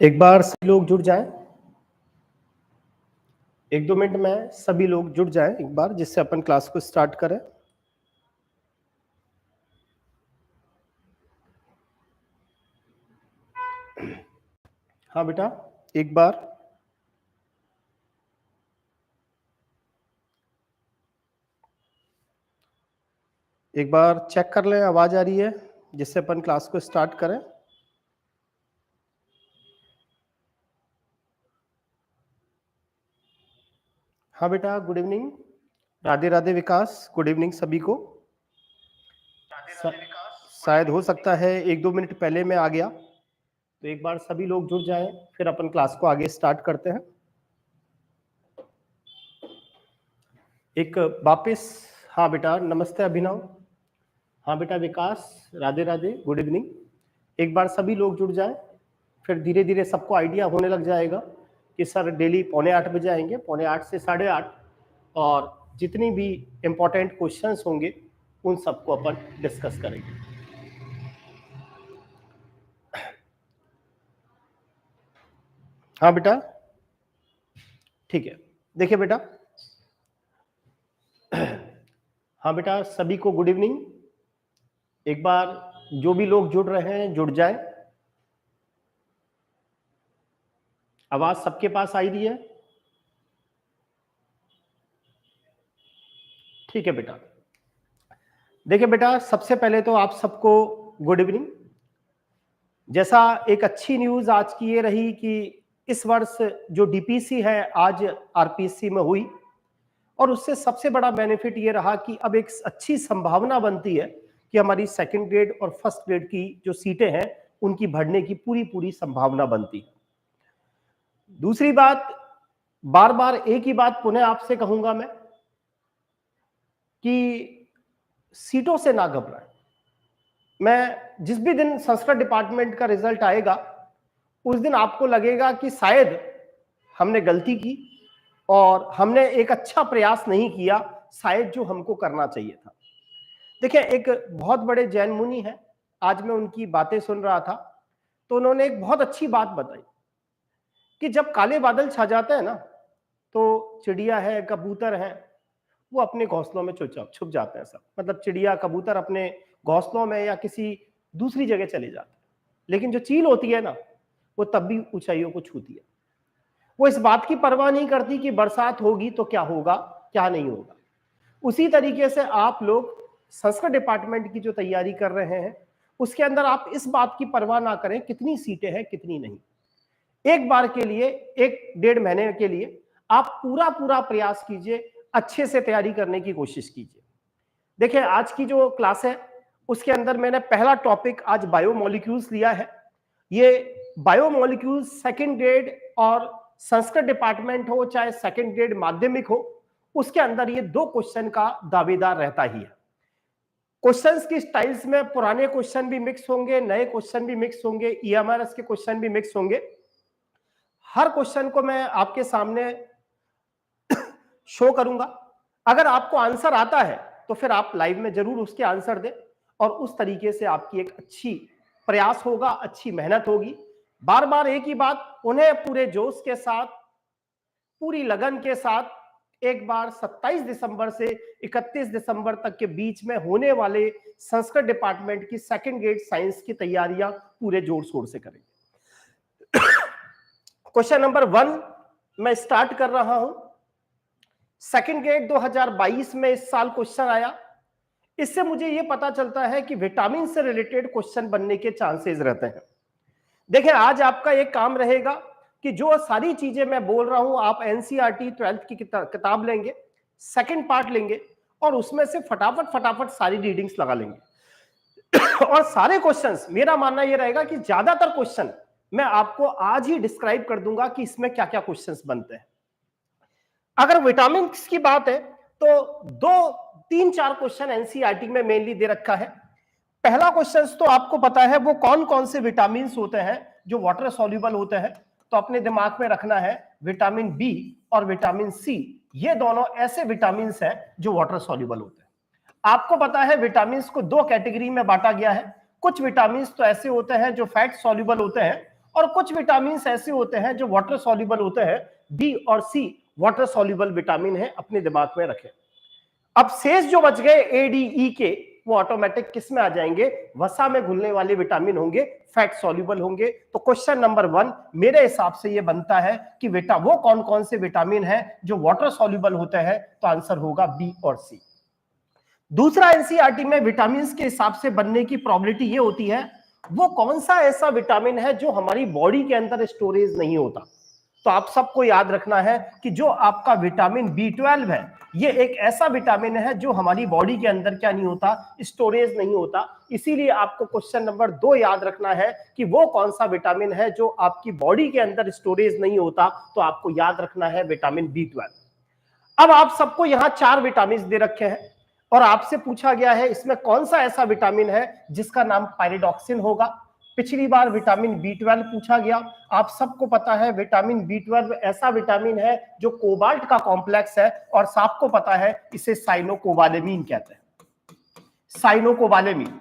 एक बार सभी लोग जुड़ जाएं। 1-2 मिनट में सभी लोग जुड़ जाएं एक बार, जिससे अपन क्लास को स्टार्ट करें। हाँ बेटा, एक बार चेक कर लें, आवाज आ रही है, जिससे अपन क्लास को स्टार्ट करें। हाँ बेटा, गुड इवनिंग। राधे राधे विकास, गुड इवनिंग सभी को। शायद हो सकता है 1-2 मिनट पहले मैं आ गया, तो एक बार सभी लोग जुड़ जाएं, फिर अपन क्लास को आगे स्टार्ट करते हैं। एक वापस। हाँ बेटा, नमस्ते अभिनव। हाँ बेटा विकास, राधे राधे, गुड इवनिंग। एक बार सभी लोग जुड़ जाएं, फिर धीरे धीरे सबको आइडिया होने लग जाएगा कि सर डेली 7:45 आएंगे, 7:45 से 8:30, और जितनी भी इम्पोर्टेंट क्वेश्चंस होंगे उन सबको अपन डिस्कस करेंगे। हाँ बेटा, ठीक है। देखिए बेटा, हाँ बेटा, सभी को गुड इवनिंग। एक बार जो भी लोग जुड़ रहे हैं जुड़ जाएं। आवाज सबके पास आई रही है? ठीक है बेटा। देखिए बेटा, सबसे पहले तो आप सबको गुड इवनिंग। जैसा एक अच्छी न्यूज आज की ये रही कि इस वर्ष जो डीपीसी है आज आरपीएससी में हुई, और उससे सबसे बड़ा बेनिफिट ये रहा कि अब एक अच्छी संभावना बनती है कि हमारी सेकंड ग्रेड और फर्स्ट ग्रेड की जो सीटें हैं उनकी बढ़ने की पूरी पूरी संभावना बनती है। दूसरी बात, बार बार एक ही बात पुनः आपसे कहूंगा मैं कि सीटों से ना घबराएं। मैं जिस भी दिन संस्कृत डिपार्टमेंट का रिजल्ट आएगा उस दिन आपको लगेगा कि शायद हमने गलती की और हमने एक अच्छा प्रयास नहीं किया, शायद जो हमको करना चाहिए था। देखिए, एक बहुत बड़े जैन मुनि हैं, आज मैं उनकी बातें सुन रहा था, तो उन्होंने एक बहुत अच्छी बात बताई कि जब काले बादल छा जाते हैं ना, तो चिड़िया है, कबूतर है, वो अपने घोंसलों में छुप जाते हैं सब। मतलब चिड़िया कबूतर अपने घोंसलों में या किसी दूसरी जगह चले जाते हैं, लेकिन जो चील होती है ना, वो तब भी ऊंचाइयों को छूती है। वो इस बात की परवाह नहीं करती कि बरसात होगी तो क्या होगा, क्या नहीं होगा। उसी तरीके से आप लोग संस्कृत डिपार्टमेंट की जो तैयारी कर रहे हैं उसके अंदर आप इस बात की परवाह ना करें कितनी सीटें हैं कितनी नहीं। एक बार के लिए, 1-1.5 महीने के लिए आप पूरा पूरा प्रयास कीजिए, अच्छे से तैयारी करने की कोशिश कीजिए। देखिए, आज की जो क्लास है उसके अंदर मैंने पहला टॉपिक आज बायोमोलिक्यूल्स लिया है। ये बायोमोलिक्यूल्स सेकंड ग्रेड और संस्कृत डिपार्टमेंट हो चाहे सेकंड ग्रेड माध्यमिक हो, उसके अंदर ये 2 क्वेश्चन का दावेदार रहता ही है। क्वेश्चंस की स्टाइल्स में पुराने क्वेश्चन भी मिक्स होंगे, नए क्वेश्चन भी मिक्स होंगे, ईएमआरएस के क्वेश्चन भी मिक्स होंगे। हर क्वेश्चन को मैं आपके सामने शो करूंगा। अगर आपको आंसर आता है तो फिर आप लाइव में जरूर उसके आंसर दें, और उस तरीके से आपकी एक अच्छी प्रयास होगा, अच्छी मेहनत होगी। बार बार एक ही बात, उन्हें पूरे जोश के साथ, पूरी लगन के साथ एक बार 27 दिसंबर से 31 दिसंबर तक के बीच में होने वाले संस्कृत डिपार्टमेंट की सेकंड ग्रेड साइंस की तैयारियां पूरे जोर शोर से करेंगे। क्वेश्चन नंबर 1 मैं स्टार्ट कर रहा हूं। सेकंड ग्रेड 2022 में इस साल क्वेश्चन आया। इससे मुझे यह पता चलता है कि विटामिन से रिलेटेड क्वेश्चन बनने के चांसेस रहते हैं। देखिए, आज आपका एक काम रहेगा कि जो सारी चीजें मैं बोल रहा हूं, आप एनसीईआरटी 12th की किताब लेंगे, सेकंड पार्ट लेंगे, और उसमें से फटाफट फटाफट सारी रीडिंग्स लगा लेंगे। और सारे क्वेश्चंस, मेरा मानना यह रहेगा कि ज्यादातर क्वेश्चन मैं आपको आज ही डिस्क्राइब कर दूंगा कि इसमें क्या क्या क्वेश्चंस बनते हैं। अगर विटामिन की बात है तो 2-3-4 क्वेश्चन एनसीईआरटी में मेनली दे रखा है। पहला क्वेश्चन तो आपको पता है वो कौन कौन से विटामिन होते हैं जो वाटर सॉल्युबल होते हैं, तो अपने दिमाग में रखना है विटामिन बी और विटामिन सी, ये दोनों ऐसे विटामिन हैं जो वाटर सॉल्युबल होते हैं। आपको पता है विटामिन को 2 कैटेगरी में बांटा गया है। कुछ विटामिन तो ऐसे होते हैं जो फैट सॉल्युबल होते हैं, और कुछ विटामिन ऐसे होते हैं जो वाटर सॉल्युबल होते हैं, बी और सी वाटर सॉल्युबल विटामिन है, अपने दिमाग में रखें। अब शेष जो बच गए ए डी ई के, वो ऑटोमेटिक किस में आ जाएंगे, वसा में घुलने वाले विटामिन होंगे, फैट सॉल्युबल होंगे। तो क्वेश्चन नंबर 1 मेरे हिसाब से ये बनता है कि वो कौन कौन से विटामिन है जो वाटर सॉल्युबल होते हैं, तो आंसर होगा बी और सी। दूसरा, एनसीईआरटी में विटामिन के हिसाब से बनने की प्रोबेबिलिटी ये होती है वो कौन सा ऐसा विटामिन है जो हमारी बॉडी के अंदर स्टोरेज नहीं होता। तो आप सबको याद रखना है कि जो आपका विटामिन B12 है, ये एक ऐसा विटामिन है जो हमारी बॉडी के अंदर क्या नहीं होता, स्टोरेज नहीं होता। इसीलिए आपको क्वेश्चन नंबर 2 याद रखना है कि वो कौन सा विटामिन है जो आपकी बॉडी के अंदर स्टोरेज नहीं होता। तो आपको याद रखना है विटामिन B12। अब आप सबको यहां 4 विटामिन दे रखे हैं और आपसे पूछा गया है इसमें कौन सा ऐसा विटामिन है जिसका नाम पायरिडॉक्सिन होगा। पिछली बार विटामिन B12 पूछा गया। आप सबको पता है विटामिन B12 ऐसा विटामिन है जो कोबाल्ट का कॉम्प्लेक्स है और सबको पता है इसे साइनोकोबालेमिन कहते हैं। साइनोकोबालेमिन,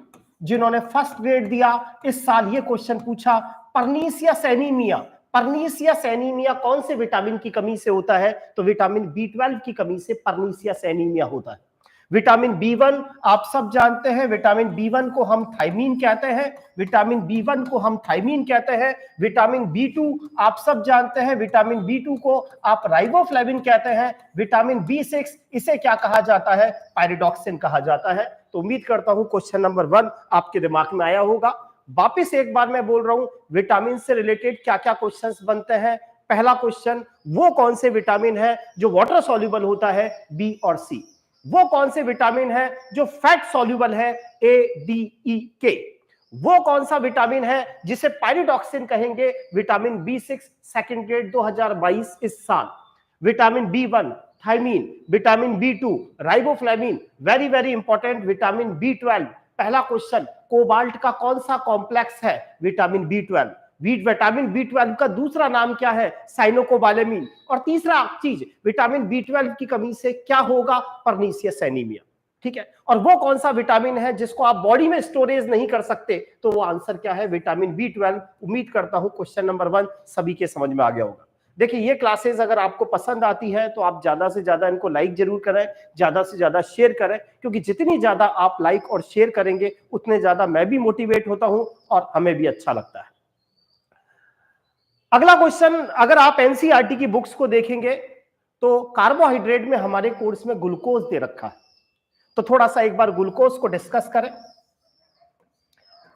जिन्होंने फर्स्ट ग्रेड दिया इस साल ये क्वेश्चन पूछा, पर्नीसियस एनीमिया, पर्नीसियस एनीमिया कौन से विटामिन की कमी से होता है, तो विटामिन B12 की कमी से पर्नीसियस एनीमिया होता है। विटामिन B1 आप सब जानते हैं, विटामिन B1 को हम थायमीन कहते हैं, विटामिन B1 को हम थायमीन कहते हैं। विटामिन B2 आप सब जानते हैं, विटामिन B2 को आप राइबोफ्लेविन कहते हैं। विटामिन B6 इसे क्या कहा जाता है, पायरिडॉक्सिन कहा जाता है। तो उम्मीद करता हूं क्वेश्चन नंबर 1 आपके दिमाग में आया होगा। वापिस एक बार मैं बोल रहा हूं विटामिन से रिलेटेड क्या क्या क्वेश्चंस बनते हैं। पहला क्वेश्चन, वो कौन से विटामिन है जो वाटर सॉल्युबल होता है, बी और सी। वो कौन से विटामिन है जो फैट सॉल्युबल है, ए डी ई के। वो कौन सा विटामिन है जिसे पायरिडॉक्सिन कहेंगे, विटामिन B6 सेकंड ग्रेड 2022 इस साल। Vitamin B1 thiamine, vitamin B2 riboflavin, very very important vitamin B12। पहला क्वेश्चन, कोबाल्ट का कौन सा कॉम्प्लेक्स है, विटामिन B12। विटामिन B12 का दूसरा नाम क्या है, साइनोकोबालेमिन। और तीसरा चीज, विटामिन B12 की कमी से क्या होगा, पर्नीसियस एनीमिया। ठीक है, और वो कौन सा विटामिन है जिसको आप बॉडी में स्टोरेज नहीं कर सकते, तो वो आंसर क्या है, विटामिन B12। उम्मीद करता हूं क्वेश्चन नंबर 1 सभी के समझ में आ गया होगा। देखिए ये क्लासेस अगर आपको पसंद आती है तो आप ज्यादा से ज्यादा इनको लाइक जरूर करें, ज्यादा से ज्यादा शेयर करें, क्योंकि जितनी ज्यादा आप लाइक और शेयर करेंगे उतने ज्यादा मैं भी मोटिवेट होता हूं और हमें भी अच्छा लगता है। अगला क्वेश्चन, अगर आप एनसीईआरटी की बुक्स को देखेंगे तो कार्बोहाइड्रेट में हमारे कोर्स में ग्लूकोज दे रखा है। तो थोड़ा सा एक बार ग्लूकोज को डिस्कस करें।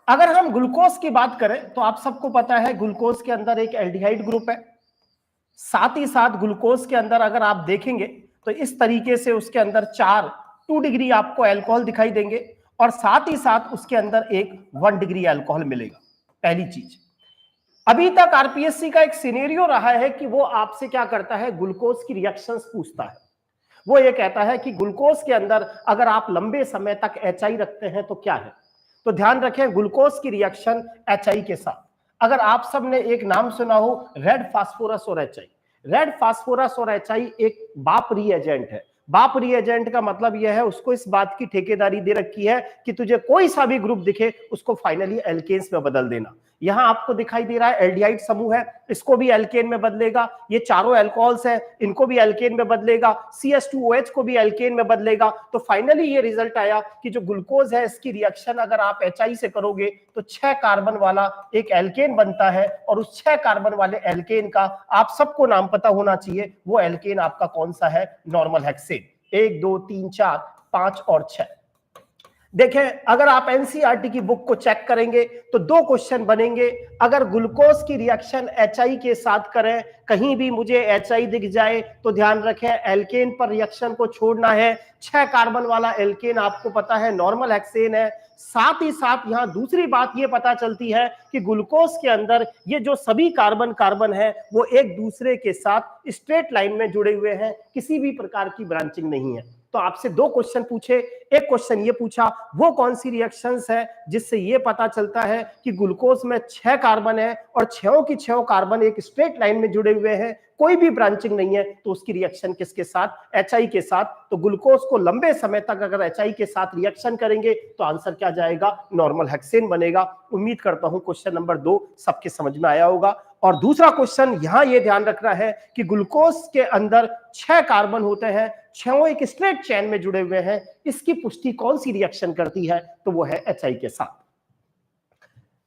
अगर हम ग्लूकोज की बात करें तो आप सबको पता है ग्लूकोज के अंदर एक एल्डिहाइड ग्रुप है। साथ ही साथ ग्लूकोज के अंदर अगर आप देखेंगे तो इस तरीके से उसके अंदर 2 डिग्री आपको अल्कोहल दिखाई देंगे और साथ ही साथ उसके अंदर एक 1 डिग्री अल्कोहल मिलेगा। पहली चीज, अभी तक आरपीएससी का एक सिनेरियो रहा है कि वो आपसे क्या करता है, ग्लूकोज की रिएक्शंस पूछता है। वो ये कहता है कि ग्लूकोज के अंदर अगर आप लंबे समय तक HI रखते हैं तो क्या है। तो ध्यान रखें ग्लूकोज की रिएक्शन HI के साथ, अगर आप सब ने एक नाम सुना हो, रेड फास्फोरस और HI। रेड फास्फोरस और HI एक बाप रिएजेंट है। बाप रिएजेंट का मतलब यह है उसको इस बात की ठेकेदारी दे रखी है कि तुझे कोई सा भी ग्रुप दिखे उसको फाइनली एल्केन्स में बदल देना। यहां आपको दिखाई दे रहा है एल्डिहाइड समूह है, इसको भी एल्केन में बदलेगा। ये चारों अल्कोहल्स हैं, इनको भी एल्केन में बदलेगा। CH2OH को भी एल्केन में बदलेगा। तो फाइनली ये रिजल्ट आया कि जो ग्लूकोज है इसकी रिएक्शन अगर आप HI से करोगे तो 6 कार्बन वाला एक एल्केन बनता है और उस 6 कार्बन वाले एल्केन का आप सबको नाम पता होना चाहिए। वो एल्केन आपका कौन सा है, नॉर्मल हेक्सेन। 1 2 3 4 5 और 6। देखें अगर आप एनसीईआरटी की बुक को चेक करेंगे तो 2 क्वेश्चन बनेंगे। अगर ग्लूकोज की रिएक्शन HI के साथ करें, कहीं भी मुझे HI दिख जाए तो ध्यान रखें एल्केन पर रिएक्शन को छोड़ना है। 6 कार्बन वाला एल्केन आपको पता है नॉर्मल हेक्सेन है। साथ ही साथ यहां दूसरी बात ये पता चलती है कि ग्लूकोज के अंदर ये जो सभी कार्बन है वो एक दूसरे के साथ स्ट्रेट लाइन में जुड़े हुए हैं, किसी भी प्रकार की ब्रांचिंग नहीं है। तो आपसे 2 क्वेश्चन पूछे, एक क्वेश्चन ये पूछा वो कौन सी रिएक्शंस है जिससे ये पता चलता है कि ग्लूकोज में 6 कार्बन है और 6 की 6 कार्बन एक स्ट्रेट लाइन में जुड़े हुए हैं, कोई भी ब्रांचिंग नहीं है, तो उसकी रिएक्शन किसके साथ? HI के साथ। तो ग्लूकोज को लंबे समय तक अगर HI के साथ रिएक्शन करेंगे तो आंसर क्या जाएगा? नॉर्मल हेक्सेन बनेगा। उम्मीद करता हूं क्वेश्चन नंबर 2 सबके समझ में आया होगा। और दूसरा क्वेश्चन यहां ये ध्यान रखना है कि ग्लूकोज के अंदर 6 कार्बन होते हैं, 6 एक स्ट्रेट चेन में जुड़े हुए हैं, इसकी पुष्टि कौन सी रिएक्शन करती है? तो वो है HI के साथ।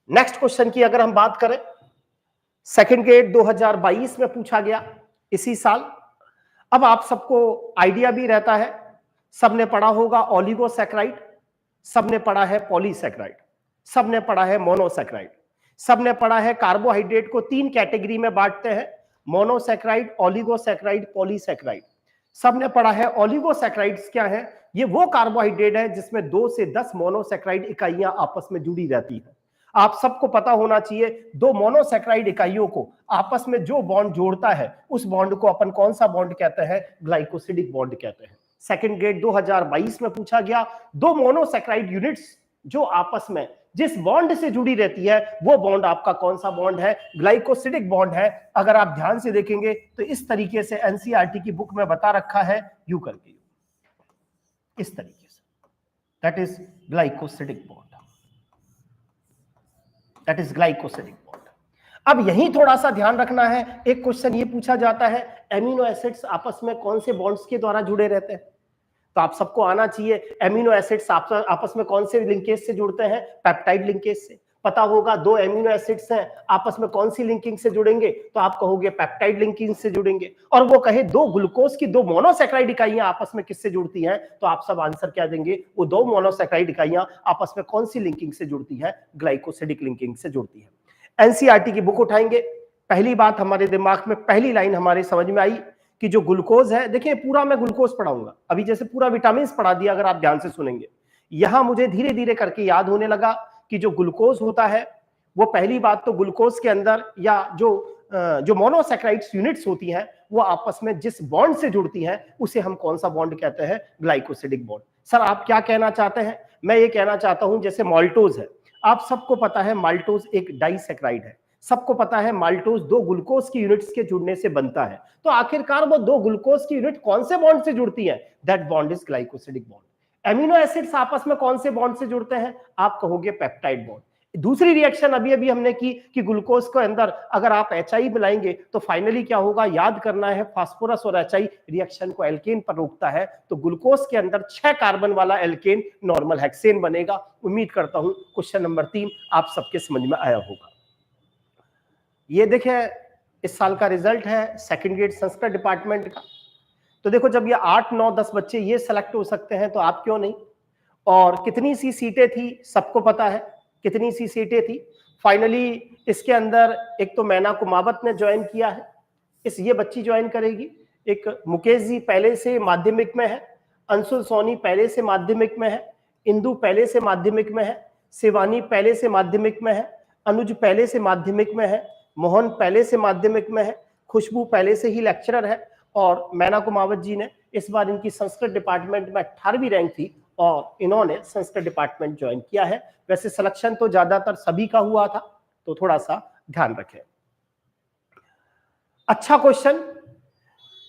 नेक्स्ट क्वेश्चन की अगर हम बात करें, सेकंड ग्रेड 2022 में पूछा गया इसी साल। अब आप सबको आइडिया भी रहता है, सबने पढ़ा होगा ओलिगोसैकेराइड, सबने पढ़ा है पॉलीसैकेराइड, सबने पढ़ा है मोनोसैकेराइड, सबने पढ़ा है कार्बोहाइड्रेट को 3 कैटेगरी में बांटते हैं, मोनोसैकेराइड, ओलिगोसैकेराइड, पॉलीसैकेराइड। सबने पढ़ा है ओलिगोसैकेराइड्स क्या है? ये वो कार्बोहाइड्रेट है जिसमें 2 से 10 मोनोसैकेराइड इकाइयां आपस में जुड़ी रहती हैं। आप सबको पता होना चाहिए 2 मोनोसैकेराइड इकाइयों को आपस में जो बॉन्ड जोड़ता है उस बॉन्ड को अपन कौन सा बॉन्ड कहते हैं? ग्लाइकोसिडिक बॉन्ड कहते हैं। सेकंड ग्रेड 2022 में पूछा गया 2 मोनोसैकेराइड यूनिट्स जो आपस में जिस बॉन्ड से जुड़ी रहती है वो बॉन्ड आपका कौन सा बॉन्ड है? ग्लाइकोसिडिक बॉन्ड है। अगर आप ध्यान से देखेंगे तो इस तरीके से एनसीईआरटी की बुक में बता रखा है, यू करके, इस तरीके से, that is glycosidic bond, that is glycosidic bond. अब यही थोड़ा सा ध्यान रखना है, एक क्वेश्चन ये पूछा जाता है एमिनो एसिड्स आपस में कौन से बॉन्ड्स के द्वारा जुड़े रहते हैं? तो आप सबको आना चाहिए एमिनो एसिड्स आपस में कौन से लिंकेज से जुड़ते हैं? पेप्टाइड लिंकेज से। पता होगा 2 एमिनो एसिड्स हैं, आपस में कौन सी लिंकिंग से जुड़ेंगे? तो आप कहोगे पेप्टाइड लिंकिंग से जुड़ेंगे। और वो कहे 2 ग्लूकोज की 2 मोनोसैकेराइड इकाइयां आपस में किससे जुड़ती हैं? तो आप सब आंसर क्या देंगे? वो 2 मोनोसैकेराइड इकाइयां आपस में कौन सी लिंकिंग से जुड़ती है? ग्लाइकोसिडिक लिंकिंग से जुड़ती है। एनसीईआरटी की बुक उठाएंगे, पहली बात हमारे दिमाग में, पहली लाइन हमारे समझ में आई कि जो ग्लूकोज है, देखिए पूरा मैं ग्लूकोज पढ़ाऊंगा, अभी जैसे पूरा विटामिन पढ़ा दिया, अगर आप ध्यान से सुनेंगे, यहां मुझे धीरे धीरे करके याद होने लगा कि जो ग्लूकोज होता है वो पहली बात तो ग्लूकोज के अंदर या जो मोनोसैकेराइड्स यूनिट्स होती हैं वो आपस में जिस बॉन्ड से जुड़ती हैं उसे हम कौन सा बॉन्ड कहते हैं? Glycosidic bond. सर आप क्या कहना चाहते हैं? मैं ये कहना चाहता हूं जैसे माल्टोज है, आप सबको पता है माल्टोज एक डाइसैकेराइड है, सबको पता है माल्टोज 2 ग्लूकोज की यूनिट्स के जुड़ने से बनता है, तो आखिरकार वो 2 ग्लूकोज की यूनिट कौन से बॉन्ड से जुड़ती है? That bond is glycosidic bond. Amino acids आपस में कौन से बॉन्ड से जुड़ते हैं? आप कहोगे पेप्टाइड बॉन्ड। दूसरी रिएक्शन अभी हमने की कि ग्लूकोज के अंदर अगर आप HI मिलाएंगे तो फाइनली क्या होगा? याद करना है, फास्फोरस और HI रिएक्शन को एल्केन पर रोकता है, तो ग्लूकोज के अंदर 6 कार्बन वाला एल्केन नॉर्मल हेक्सेन बनेगा। उम्मीद करता हूं क्वेश्चन नंबर 3 आप सबके समझ में आया होगा। ये देखिए इस साल का रिजल्ट है सेकंड ग्रेड संस्कृत डिपार्टमेंट का। तो देखो जब ये 8, 9, 10 बच्चे ये सेलेक्ट हो सकते हैं तो आप क्यों नहीं? और कितनी सी सीटें थी सबको पता है, कितनी सी सीटें थी। फाइनली इसके अंदर एक तो मैना कुमावत ने ज्वाइन किया है, ये बच्ची ज्वाइन करेगी। एक मुकेश जी पहले से माध्यमिक में है, अंशुल सोनी पहले से माध्यमिक में है, इंदु पहले से माध्यमिक में है, शिवानी पहले से माध्यमिक में है, अनुज पहले से माध्यमिक में है, मोहन पहले से माध्यमिक में है, खुशबू पहले से ही लेक्चरर है, और मैना कुमावत जी ने इस बार इनकी संस्कृत डिपार्टमेंट में 18वीं रैंक थी और इन्होंने संस्कृत डिपार्टमेंट ज्वाइन किया है। वैसे सिलेक्शन तो ज्यादातर सभी का हुआ था, तो थोड़ा सा ध्यान रखें। अच्छा क्वेश्चन,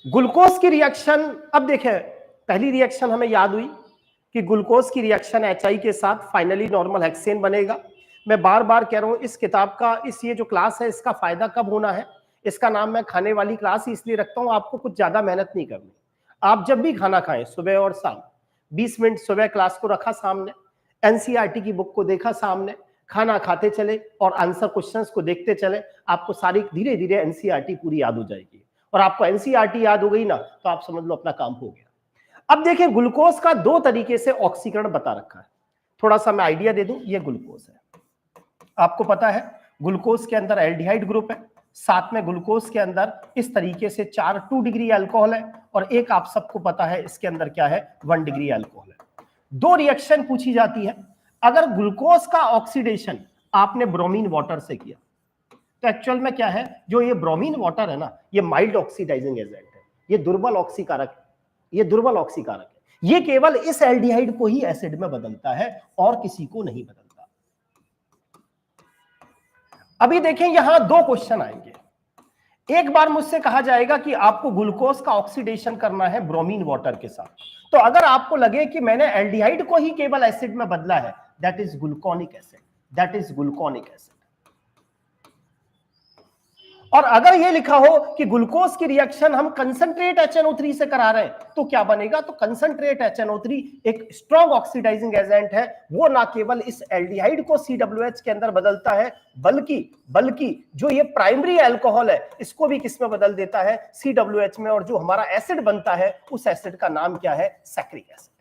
ग्लूकोज की रिएक्शन। अब देखें पहली रिएक्शन हमें याद हुई कि ग्लूकोज की रिएक्शन HI के साथ फाइनली नॉर्मल हेक्सेन बनेगा। मैं बार बार कह रहा हूं इस किताब का, ये जो क्लास है इसका फायदा कब होना है? इसका नाम मैं खाने वाली क्लास ही इसलिए रखता हूं, आपको कुछ ज्यादा मेहनत नहीं करनी। आप जब भी खाना खाएं सुबह और शाम 20 मिनट सुबह क्लास को रखा सामने, एनसीईआरटी की बुक को देखा सामने, खाना खाते चले और आंसर क्वेश्चंस को देखते चले, आपको सारी धीरे धीरे एनसीईआरटी पूरी याद हो जाएगी। और आपको एनसीईआरटी याद हो गई ना तो आप समझ लो अपना काम हो गया। अब देखिए ग्लूकोज का 2 तरीके से ऑक्सीकरण बता रखा है, थोड़ा सा मैं आइडिया दे दूं। ये ग्लूकोज है, आपको पता है ग्लूकोज के अंदर एल्डिहाइड ग्रुप है, साथ में ग्लूकोज के अंदर इस तरीके से 4 2 डिग्री अल्कोहल है, और एक आप सबको पता है इसके अंदर क्या है? 1 डिग्री अल्कोहल है। 2 रिएक्शन पूछी जाती है। अगर ग्लूकोज का ऑक्सीडेशन आपने ब्रोमीन वाटर से किया तो एक्चुअल में क्या है? जो ये ब्रोमीन वाटर है ना, ये माइल्ड ऑक्सीडाइजिंग एजेंट है, ये दुर्बल ऑक्सीकारक है, ये दुर्बल ऑक्सीकारक है। ये केवल इस एल्डिहाइड को ही एसिड में बदलता है और किसी को नहीं बदलता। अभी देखें यहां दो क्वेश्चन आएंगे। एक बार मुझसे कहा जाएगा कि आपको ग्लूकोज का ऑक्सीडेशन करना है ब्रोमीन वाटर के साथ, तो अगर आपको लगे कि मैंने एल्डिहाइड को ही केवल एसिड में बदला है, that is gluconic acid, that is gluconic acid. और अगर ये लिखा हो कि ग्लूकोज की रिएक्शन हम कंसंट्रेट HNO3 से करा रहे हैं, तो क्या बनेगा? तो कंसंट्रेट HNO3 एक स्ट्रॉन्ग ऑक्सीडाइजिंग एजेंट है, वो ना केवल इस एल्डिहाइड को COH के अंदर बदलता है, बल्कि जो ये प्राइमरी अल्कोहल है इसको भी किस में बदल देता है? COH में। और जो हमारा एसिड बनता है उस एसिड का नाम क्या है? Saccharic acid.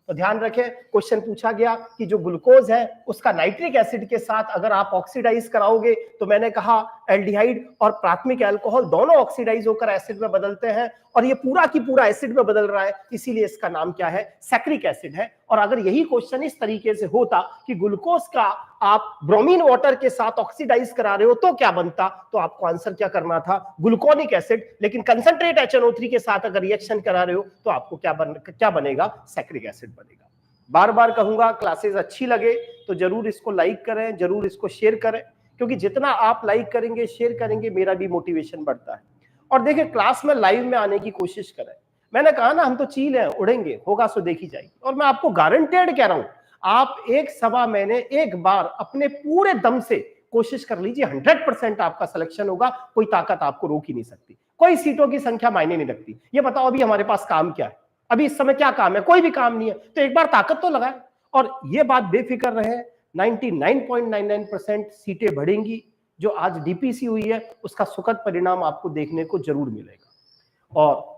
तो ध्यान रखें, क्वेश्चन पूछा गया कि जो ग्लूकोज है उसका नाइट्रिक एसिड के साथ अगर आप ऑक्सीडाइज कराओगे, तो मैंने कहा एल्डिहाइड और प्राथमिक अल्कोहल दोनों ऑक्सीडाइज होकर एसिड में बदलते हैं, और ये पूरा की पूरा एसिड में बदल रहा है, इसीलिए इसका नाम क्या है? सैक्रिक एसिड है। और अगर यही क्वेश्चन इस तरीके से होता कि ग्लूकोज का आप ब्रोमीन वाटर के साथ ऑक्सीडाइज करा रहे हो तो क्या बनता, तो आपको आंसर क्या करना था? Gluconic acid. लेकिन कंसंट्रेट HNO3 के साथ अगर रिएक्शन करा रहे हो तो आपको क्या बनेगा? सैक्रिक एसिड बनेगा। बार बार कहूंगा, क्लासेस अच्छी लगे तो जरूर इसको लाइक करें, जरूर इसको शेयर करें, क्योंकि जितना आप लाइक करेंगे, शेयर करेंगे, मेरा भी मोटिवेशन बढ़ता है। और देखिए, क्लास में लाइव में आने की कोशिश करें। मैंने कहा ना, हम तो चील हैं, उड़ेंगे, होगा सो देखी जाएगी। और मैं आपको गारंटेड कह रहा हूं, आप एक सवा महीने एक बार अपने पूरे दम से कोशिश कर लीजिए, 100% आपका सिलेक्शन होगा। कोई ताकत आपको रोक ही नहीं सकती, कोई सीटों की संख्या मायने नहीं रखती। ये बताओ अभी हमारे पास काम क्या है? अभी इस समय क्या काम है? कोई भी काम नहीं है, तो एक बार ताकत तो लगाए। और ये बात बेफिक्र रहे, 99.99% सीटें बढ़ेंगी। जो आज डीपीसी हुई है उसका सुखद परिणाम आपको देखने को जरूर मिलेगा। और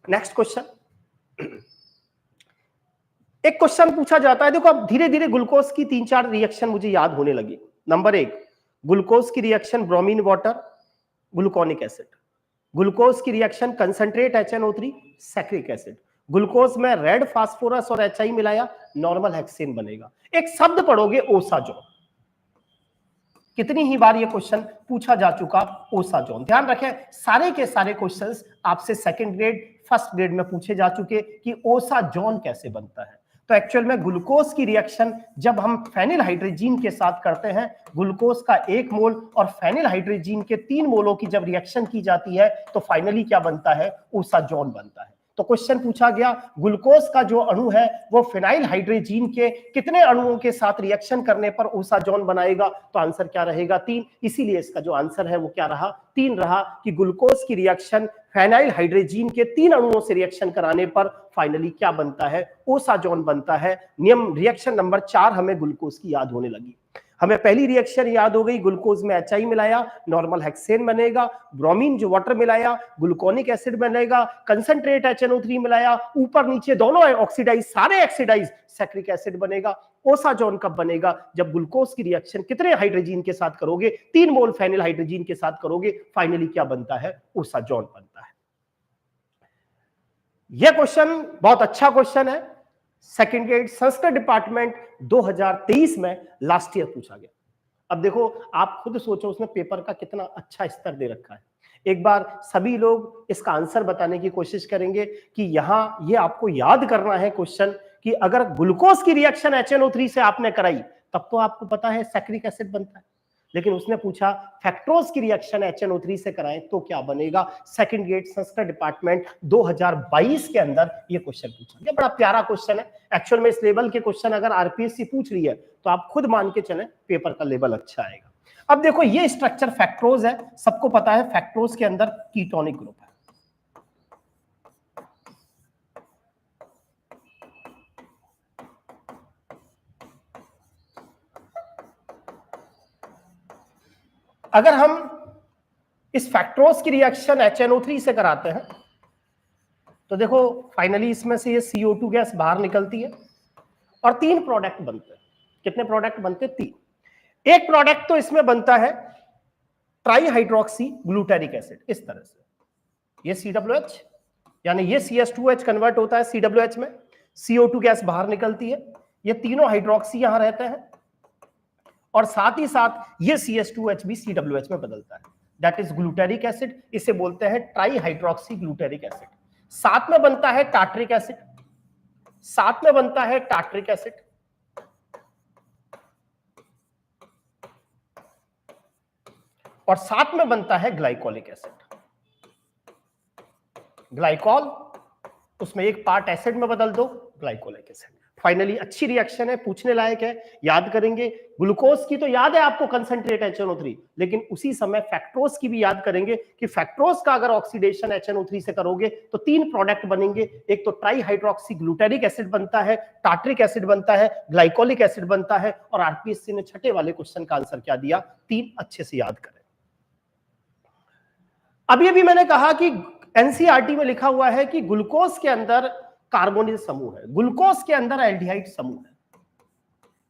नेक्स्ट क्वेश्चन, एक क्वेश्चन पूछा जाता है, देखो अब धीरे धीरे ग्लूकोज की 3-4 रिएक्शन मुझे याद होने लगी। नंबर 1, ग्लूकोज की reaction bromine water, gluconic acid. Glucose की reaction concentrate HNO3, saccharic acid. Glucose में रेड फास्फोरस और HI मिलाया, नॉर्मल हेक्सेन बनेगा। एक शब्द पढ़ोगे, ओसाजोन। कितनी ही बार ये क्वेश्चन पूछा जा चुका, ओसाजोन। ध्यान रखें, सारे के सारे क्वेश्चंस आपसे सेकंड ग्रेड, फर्स्ट ग्रेड में पूछे जा चुके कि ओसाजोन कैसे बनता है। तो एक्चुअल में ग्लूकोज की रिएक्शन जब हम फेनिल हाइड्रोजीन के साथ करते हैं, ग्लूकोज का 1 मोल और फेनिल हाइड्रोजीन के 3 मोलों की जब रिएक्शन की जाती है, तो फाइनली क्या बनता है? ओसाजोन बनता है। तो क्वेश्चन पूछा गया, ग्लूकोज का जो अणु है वो फिनाइल हाइड्रोजीन के कितने अणुओं के साथ रिएक्शन करने पर ओसाजोन बनाएगा? तो आंसर क्या रहेगा? 3। इसीलिए इसका जो आंसर है वो क्या रहा? 3 रहा, कि ग्लूकोज की रिएक्शन फेनाइल हाइड्रोजीन के 3 अणुओं से रिएक्शन कराने पर फाइनली क्या बनता है? ओसाजोन बनता है। नियम रिएक्शन नंबर 4 हमें ग्लूकोज की याद होने लगी। हमें पहली रिएक्शन याद हो गई, ग्लूकोज में HI मिलाया, नॉर्मल हेक्सेन बनेगा। ब्रोमीन जो वाटर मिलाया, ग्लूकोनिक एसिड बनेगा। कंसंट्रेट HNO3 मिलाया, ऊपर नीचे दोनों ऑक्सीडाइज, सारे ऑक्सीडाइज, सैक्रिक एसिड बनेगा। ओसाजोन कब बनेगा? जब ग्लूकोज की रिएक्शन कितने हाइड्रोजीन के साथ करोगे? 3 मोल फेनिल हाइड्रोजीन के साथ करोगे, फाइनली क्या बनता है? ओसाजोन बनता है। यह क्वेश्चन बहुत अच्छा क्वेश्चन है, सेकंड ग्रेड संस्कृत डिपार्टमेंट 2023 में लास्ट ईयर पूछा गया। अब देखो, आप खुद सोचो उसने पेपर का कितना अच्छा स्तर दे रखा है। एक बार सभी लोग इसका आंसर बताने की कोशिश करेंगे कि यहां ये आपको याद करना है क्वेश्चन कि अगर ग्लूकोज की रिएक्शन HNO3 से आपने कराई, तब तो आपको पता है सैक्रिक एसिड बनता है। लेकिन उसने पूछा फैक्टोज की रिएक्शन HNO3 से कराएं तो क्या बनेगा? सेकंड ग्रेड संस्कृत डिपार्टमेंट 2022 के अंदर ये क्वेश्चन पूछा गया। बड़ा प्यारा क्वेश्चन है। एक्चुअल में इस लेवल के क्वेश्चन अगर आरपीएससी पूछ रही है तो आप खुद मान के चलें पेपर का लेवल अच्छा आएगा। अब देखो, ये स्ट्रक्चर फैक्टोज है, सबको पता है फैक्टोज के अंदर कीटोनिक ग्रुप है। अगर हम इस फैक्टोज की रिएक्शन HNO3 से कराते हैं तो देखो फाइनली इसमें से ये CO2 गैस बाहर निकलती है और 3 प्रोडक्ट बनते हैं। कितने प्रोडक्ट बनते हैं? 3। एक प्रोडक्ट तो इसमें बनता है ट्राई हाइड्रोक्सी ग्लूटेरिक एसिड, इस तरह से ये COH, यानी ये CH2H कन्वर्ट होता है COH में, CO2 गैस बाहर निकलती है, ये तीनों हाइड्रोक्सी यहां रहते हैं और साथ ही साथ ये CH2H भी COH में बदलता है, दैट इज ग्लूटेरिक एसिड। इसे बोलते हैं ट्राई हाइड्रोक्सी ग्लूटेरिक एसिड। साथ में बनता है टार्टरिक एसिड, साथ में बनता है टार्टरिक एसिड, और साथ में बनता है ग्लाइकोलिक एसिड। ग्लाइकॉल, उसमें एक पार्ट एसिड में बदल दो, ग्लाइकोलिक एसिड। फाइनली अच्छी रिएक्शन है, पूछने लायक है, याद करेंगे। ग्लूकोज की तो याद है आपको, कंसंट्रेट HNO3, लेकिन उसी समय फैक्टोज की भी याद करेंगे कि फैक्टोज का अगर ऑक्सीडेशन HNO3 से करोगे तो 3 प्रोडक्ट बनेंगे। एक तो ट्राई हाइड्रोक्सी ग्लूटेरिक एसिड बनता है, टार्टरिक एसिड बनता है, ग्लाइकोलिक एसिड बनता है। और आरपीएससी ने छठे वाले क्वेश्चन का आंसर क्या दिया, 3 अच्छे से याद करें। अभी अभी मैंने कहा कि एनसीईआरटी में लिखा हुआ है कि ग्लूकोज के अंदर कार्बोनिल समूह है, ग्लूकोज के अंदर एल्डिहाइड समूह है।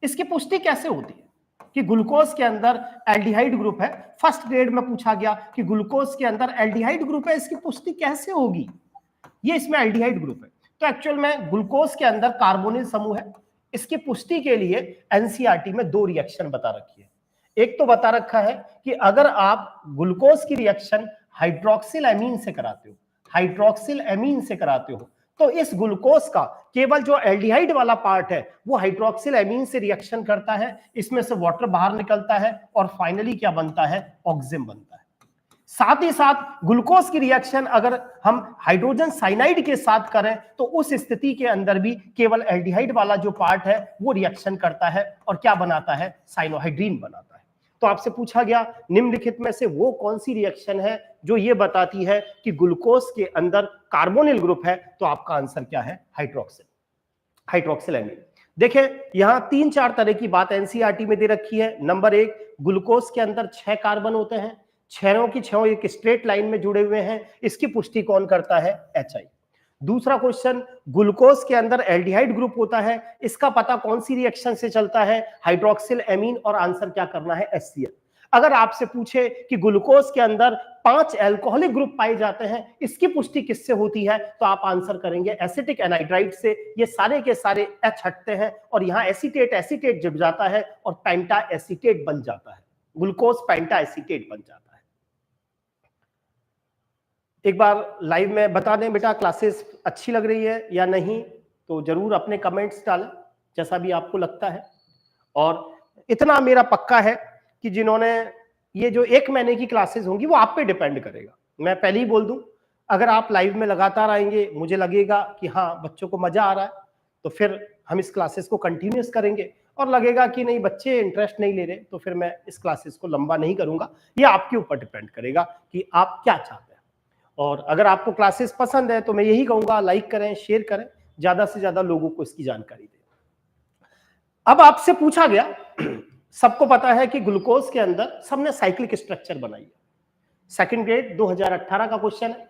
इसकी पुष्टि कैसे होती है कि ग्लूकोज के अंदर एल्डिहाइड ग्रुप है? फर्स्ट ग्रेड में पूछा गया कि ग्लूकोज के अंदर एल्डिहाइड ग्रुप है, इसकी पुष्टि कैसे होगी? ये इसमें एल्डिहाइड ग्रुप है, तो एक्चुअल में ग्लूकोज के अंदर कार्बोनिल समूह है। इसकी पुष्टि के लिए एनसीईआरटी में 2 रिएक्शन बता रखी है। एक तो बता रखा है कि अगर आप ग्लूकोज की रिएक्शन हाइड्रोक्सिल एमीन से कराते हो, हाइड्रोक्सिल एमीन से कराते हो, तो इस ग्लूकोज का केवल जो एल्डिहाइड वाला पार्ट है वो हाइड्रोक्सिल एमीन से रिएक्शन करता है, इसमें से वाटर बाहर निकलता है और फाइनली क्या बनता है, ऑक्सिजन बनता है। साथ ही साथ ग्लूकोज की रिएक्शन अगर हम हाइड्रोजन साइनाइड के साथ करें तो उस स्थिति के अंदर भी केवल एल्डिहाइड वाला जो पार्ट है वो रिएक्शन करता है और क्या बनाता है, साइनोहाइड्रीन बनाता है। तो आपसे पूछा गया निम्नलिखित में से वो कौन सी रिएक्शन है जो ये बताती है कि ग्लूकोज के अंदर कार्बोनिल ग्रुप है? तो आपका आंसर क्या है, हाइड्रोक्सिल, हाइड्रोक्सिल एमीन। देखिए यहां 3-4 तरह की बात एनसीईआरटी में दे रखी है। नंबर 1, ग्लूकोज के अंदर 6 कार्बन होते हैं, छहों की छहों एक स्ट्रेट लाइन में जुड़े हुए हैं, इसकी पुष्टि कौन करता है, HI। दूसरा क्वेश्चन, ग्लूकोज के अंदर एल्डिहाइड ग्रुप होता है, इसका पता कौन सी रिएक्शन से चलता है, हाइड्रोक्सिल एमीन, और आंसर क्या करना है, HCl। अगर आपसे पूछे कि ग्लूकोज के अंदर 5 एल्कोहलिक ग्रुप पाए जाते हैं, इसकी पुष्टि किससे होती है, तो आप आंसर करेंगे एसिटिक एनाइड्राइड से। ये सारे के सारे H हटते हैं और यहां एसीटेट एसीटेट जुड़ जाता है और पेंटा एसीटेट बन जाता है, ग्लूकोज पेंटा एसीटेट बन जाता है। एक बार लाइव में बता दें बेटा, क्लासेस अच्छी लग रही है या नहीं, तो जरूर अपने कमेंट्स डालें जैसा भी आपको लगता है। और इतना मेरा पक्का है कि जिन्होंने ये जो 1 महीने की क्लासेस होंगी वो आप पे डिपेंड करेगा। मैं पहले ही बोल दूं, अगर आप लाइव में लगातार आएंगे, मुझे लगेगा कि हाँ बच्चों को मजा आ रहा है, तो फिर हम इस क्लासेस को कंटिन्यूस करेंगे। और लगेगा कि नहीं बच्चे इंटरेस्ट नहीं ले रहे, तो फिर मैं इस क्लासेस को लंबा नहीं करूंगा। ये आपके ऊपर डिपेंड करेगा कि आप क्या चाहते हैं। और अगर आपको क्लासेस पसंद है तो मैं यही कहूंगा, लाइक करें, शेयर करें, ज्यादा से ज्यादा लोगों को इसकी जानकारी दें। अब आपसे पूछा गया, सबको पता है कि ग्लूकोज के अंदर सबने साइक्लिक स्ट्रक्चर बनाई है। सेकंड ग्रेड 2018 का क्वेश्चन है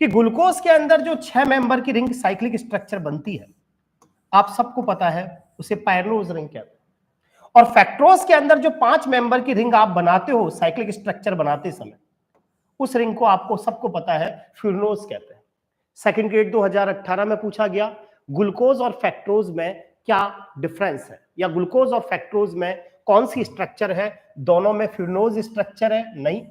कि ग्लूकोज के अंदर जो 6 मेंबर की रिंग साइक्लिक स्ट्रक्चर बनती है, आप सबको पता है उसे पायरनोज रिंग कहते हैं। और फैक्ट्रोज के अंदर जो 5 मेंबर की रिंग आप बनाते हो साइक्लिक स्ट्रक्चर बनाते समय, उस रिंग को आपको सबको पता है फ्यूरनोज कहते हैं। सेकंड ग्रेड 2018 में पूछा गया ग्लूकोज और फैक्ट्रोज में क्या डिफरेंस है, या ग्लूकोज और फैक्ट्रोज में कौन सी स्ट्रक्चर है? दोनों में फ्यूरनोज स्ट्रक्चर है? नहीं।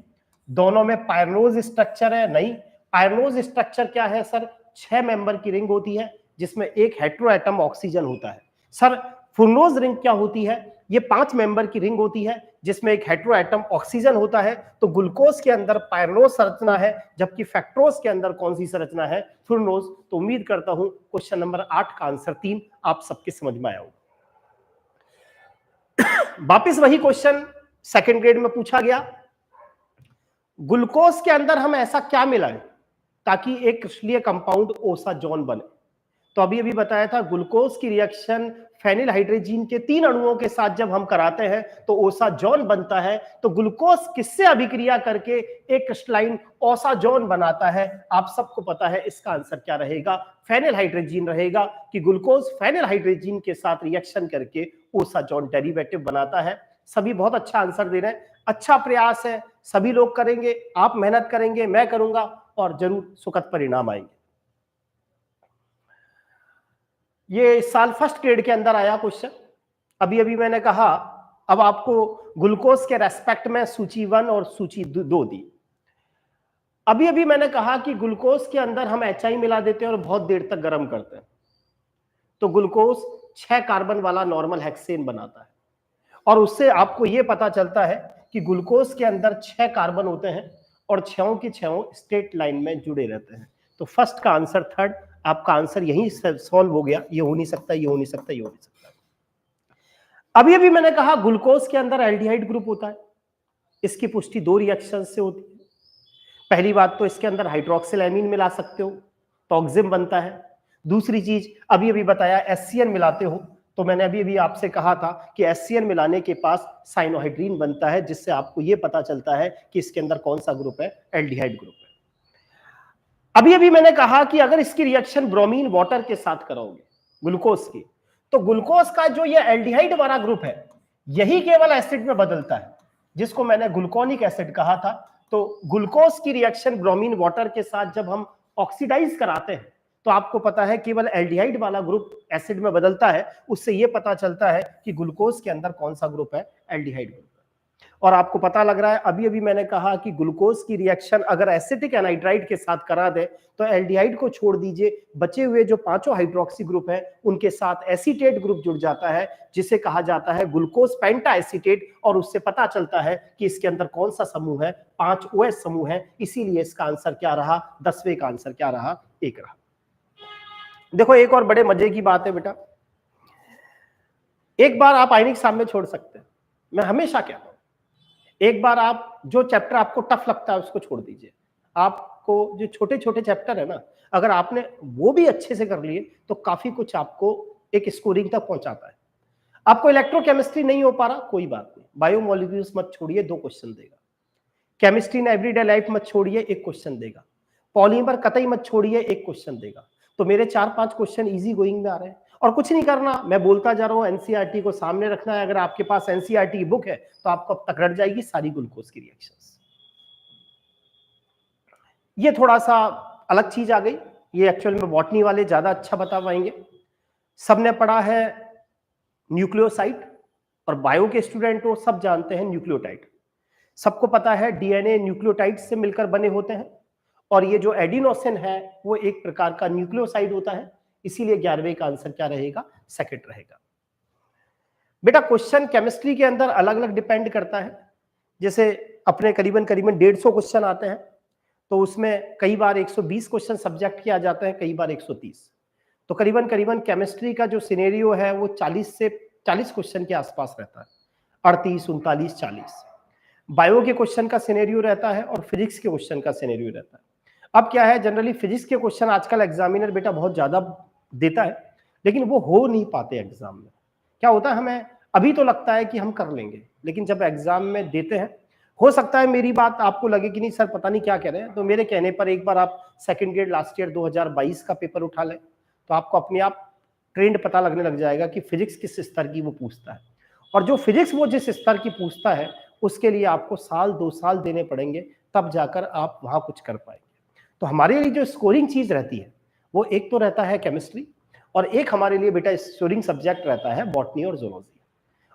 दोनों में पायरनोज स्ट्रक्चर है? नहीं। पायरनोज स्ट्रक्चर क्या है सर? 6 मेंबर की रिंग होती है जिसमें एक हेटेरोएटम ऑक्सीजन होता है। सर फ्यूरनोज रिंग क्या होती है? ये 5 मेंबर की रिंग होती है जिसमें एक हेटेरोएटम ऑक्सीजन होता है। तो ग्लूकोज के अंदर पायरनोज संरचना है, जबकि फैक्ट्रोज के अंदर कौन सी संरचना है? फ्यूरनोज। तो उम्मीद करता हूं क्वेश्चन नंबर 8 का आंसर 3 आप सबके समझ में आया होगा। वापिस वही क्वेश्चन सेकंड ग्रेड में पूछा गया, ग्लूकोज के अंदर हम ऐसा क्या मिलाएं ताकि एक क्रिस्टलीय कंपाउंड ओसाजोन बने? तो अभी अभी बताया था, ग्लूकोज की रिएक्शन फेनिल हाइड्रोजीन के 3 अणुओं के साथ जब हम कराते हैं तो ओसाजोन बनता है। तो ग्लूकोज किससे अभिक्रिया करके एक क्रिस्टलाइन ओसाजोन बनाता है? आप सबको पता है इसका आंसर क्या रहेगा, फेनिल हाइड्रोजीन रहेगा। कि ग्लूकोज फेनिल हाइड्रोजीन के साथ रिएक्शन करके ओसाजोन डेरिवेटिव बनाता है। सभी बहुत अच्छा आंसर दे रहे हैं, अच्छा प्रयास है, सभी लोग करेंगे, आप मेहनत करेंगे, मैं करूंगा, और जरूर सुखद परिणाम आएंगे। ये इस साल फर्स्ट ग्रेड के अंदर आया क्वेश्चन। अभी अभी मैंने कहा, अब आपको ग्लूकोज के रेस्पेक्ट में सूची 1 और सूची 2 दी। अभी अभी मैंने कहा कि ग्लूकोज के अंदर हम HI मिला देते हैं और बहुत देर तक गर्म करते हैं। तो ग्लूकोज 6 कार्बन वाला नॉर्मल हेक्सेन बनाता है, और उससे आपको यह पता चलता है कि ग्लूकोज के अंदर 6 कार्बन होते हैं और 6 की 6 स्ट्रेट लाइन में जुड़े रहते हैं। तो फर्स्ट का आंसर, थर्ड आपका आंसर यही सॉल्व हो गया। ये हो नहीं सकता, ये हो नहीं सकता, ये हो नहीं सकता। अभी अभी मैंने कहा ग्लूकोज के अंदर एल्डिहाइड ग्रुप होता है। इसकी पुष्टि 2 रिएक्शन से होती है। पहली बात तो इसके अंदर हाइड्रोक्सिल एमीन मिला सकते हो तो ऑक्सिम बनता है। दूसरी चीज अभी अभी बताया, एससीएन मिलाते हो तो मैंने अभी अभी आपसे कहा था कि एससीएन मिलाने के पास साइनोहाइड्रीन बनता है, जिससे आपको यह पता चलता है कि इसके अंदर कौन सा ग्रुप है, एल्डिहाइड ग्रुप है। अभी अभी मैंने कहा कि अगर इसकी रिएक्शन ब्रोमीन वाटर के साथ कराओगे ग्लूकोज की, तो ग्लूकोज का जो ये एल्डिहाइड वाला ग्रुप है यही केवल एसिड में बदलता है, जिसको मैंने ग्लूकोनिक एसिड कहा था। तो ग्लूकोज की रिएक्शन ब्रोमीन वाटर के साथ जब हम ऑक्सीडाइज कराते हैं तो आपको पता है केवल एल्डिहाइड वाला ग्रुप एसिड में बदलता है। उससे यह पता चलता है कि ग्लूकोज के अंदर कौन सा ग्रुप है, एल्डिहाइड ग्रुप। और आपको पता लग रहा है, अभी अभी मैंने कहा कि ग्लूकोज की रिएक्शन अगर एसिटिक एनहाइड्राइड के साथ करा दे तो एल्डिहाइड को छोड़ दीजिए, बचे हुए जो 5 हाइड्रोक्सी ग्रुप है उनके साथ एसीटेट ग्रुप जुड़ जाता है, जिसे कहा जाता है ग्लूकोज पेंटा एसीटेट। और उससे पता चलता है कि इसके अंदर कौन सा समूह है, 5 OH समूह है। इसीलिए इसका आंसर क्या रहा, 10वें का आंसर क्या रहा, 1 रहा। देखो एक और बड़े मजे की बात है बेटा, एक बार आप आयनिक साम्य छोड़ सकते हैं। मैं हमेशा कहता हूं एक बार आप जो चैप्टर आपको टफ लगता है उसको छोड़ दीजिए। आपको जो छोटे छोटे चैप्टर है ना, अगर आपने वो भी अच्छे से कर लिए तो काफी कुछ आपको एक स्कोरिंग तक पहुंचाता है। आपको इलेक्ट्रोकेमिस्ट्री नहीं हो पा रहा, कोई बात नहीं, बायोमोलिक्यूल्स मत छोड़िए, 2 क्वेश्चन देगा। केमिस्ट्री इन एवरीडे लाइफ मत छोड़िए, 1 क्वेश्चन देगा। पॉलीमर कतई मत छोड़िए, 1 क्वेश्चन देगा। तो मेरे 4-5 क्वेश्चन इजी गोइंग में आ रहे हैं। और कुछ नहीं करना, मैं बोलता जा रहा हूं, एनसीईआरटी को सामने रखना है। अगर आपके पास एनसीईआरटी की बुक है तो आपको अब तक रट जाएगी सारी ग्लूकोज की रिएक्शंस। ये थोड़ा सा अलग चीज आ गई, ये एक्चुअल में बॉटनी वाले ज्यादा अच्छा बता पाएंगे। सबने पढ़ा है न्यूक्लियोसाइड, और बायो के स्टूडेंट हो सब जानते हैं न्यूक्लियोटाइड। सबको पता है डीएनए न्यूक्लियोटाइड से मिलकर बने होते हैं, और ये जो एडिनोसिन है वो एक प्रकार का न्यूक्लियोसाइड होता है। इसीलिए 11वें का आंसर क्या रहेगा, सेकंड रहेगा। बेटा क्वेश्चन केमिस्ट्री के अंदर अलग अलग डिपेंड करता है। जैसे अपने करीबन करीबन 150 क्वेश्चन आते हैं, तो उसमें कई बार 120 क्वेश्चन सब्जेक्ट के आ जाते हैं, कई बार 130। तो करीबन करीबन केमिस्ट्री का जो सिनेरियो है वो 40 क्वेश्चन के आसपास रहता है, 38, 39, 40। बायो के क्वेश्चन का सिनेरियो रहता है और फिजिक्स के क्वेश्चन का सिनेरियो रहता है। अब क्या है, जनरली फिजिक्स के क्वेश्चन आजकल एग्जामिनर बेटा बहुत ज्यादा देता है, लेकिन वो हो नहीं पाते एग्जाम में। क्या होता है, हमें अभी तो लगता है कि हम कर लेंगे, लेकिन जब एग्जाम में देते हैं, हो सकता है मेरी बात आपको लगे कि नहीं सर पता नहीं क्या कह रहे हैं, तो मेरे कहने पर एक बार आप सेकंड ग्रेड लास्ट ईयर 2022 का पेपर उठा लें, तो आपको अपने आप ट्रेंड पता लगने लग जाएगा कि फिजिक्स किस स्तर की वो पूछता है। और जो फिजिक्स वो जिस स्तर की पूछता है उसके लिए आपको 1-2 साल देने पड़ेंगे, तब जाकर आप वहां कुछ कर पाएंगे। तो हमारे लिए जो स्कोरिंग चीज रहती है वो एक तो रहता है केमिस्ट्री, और एक हमारे लिए बेटा स्कोरिंग सब्जेक्ट रहता है बॉटनी और ज़ूलॉजी,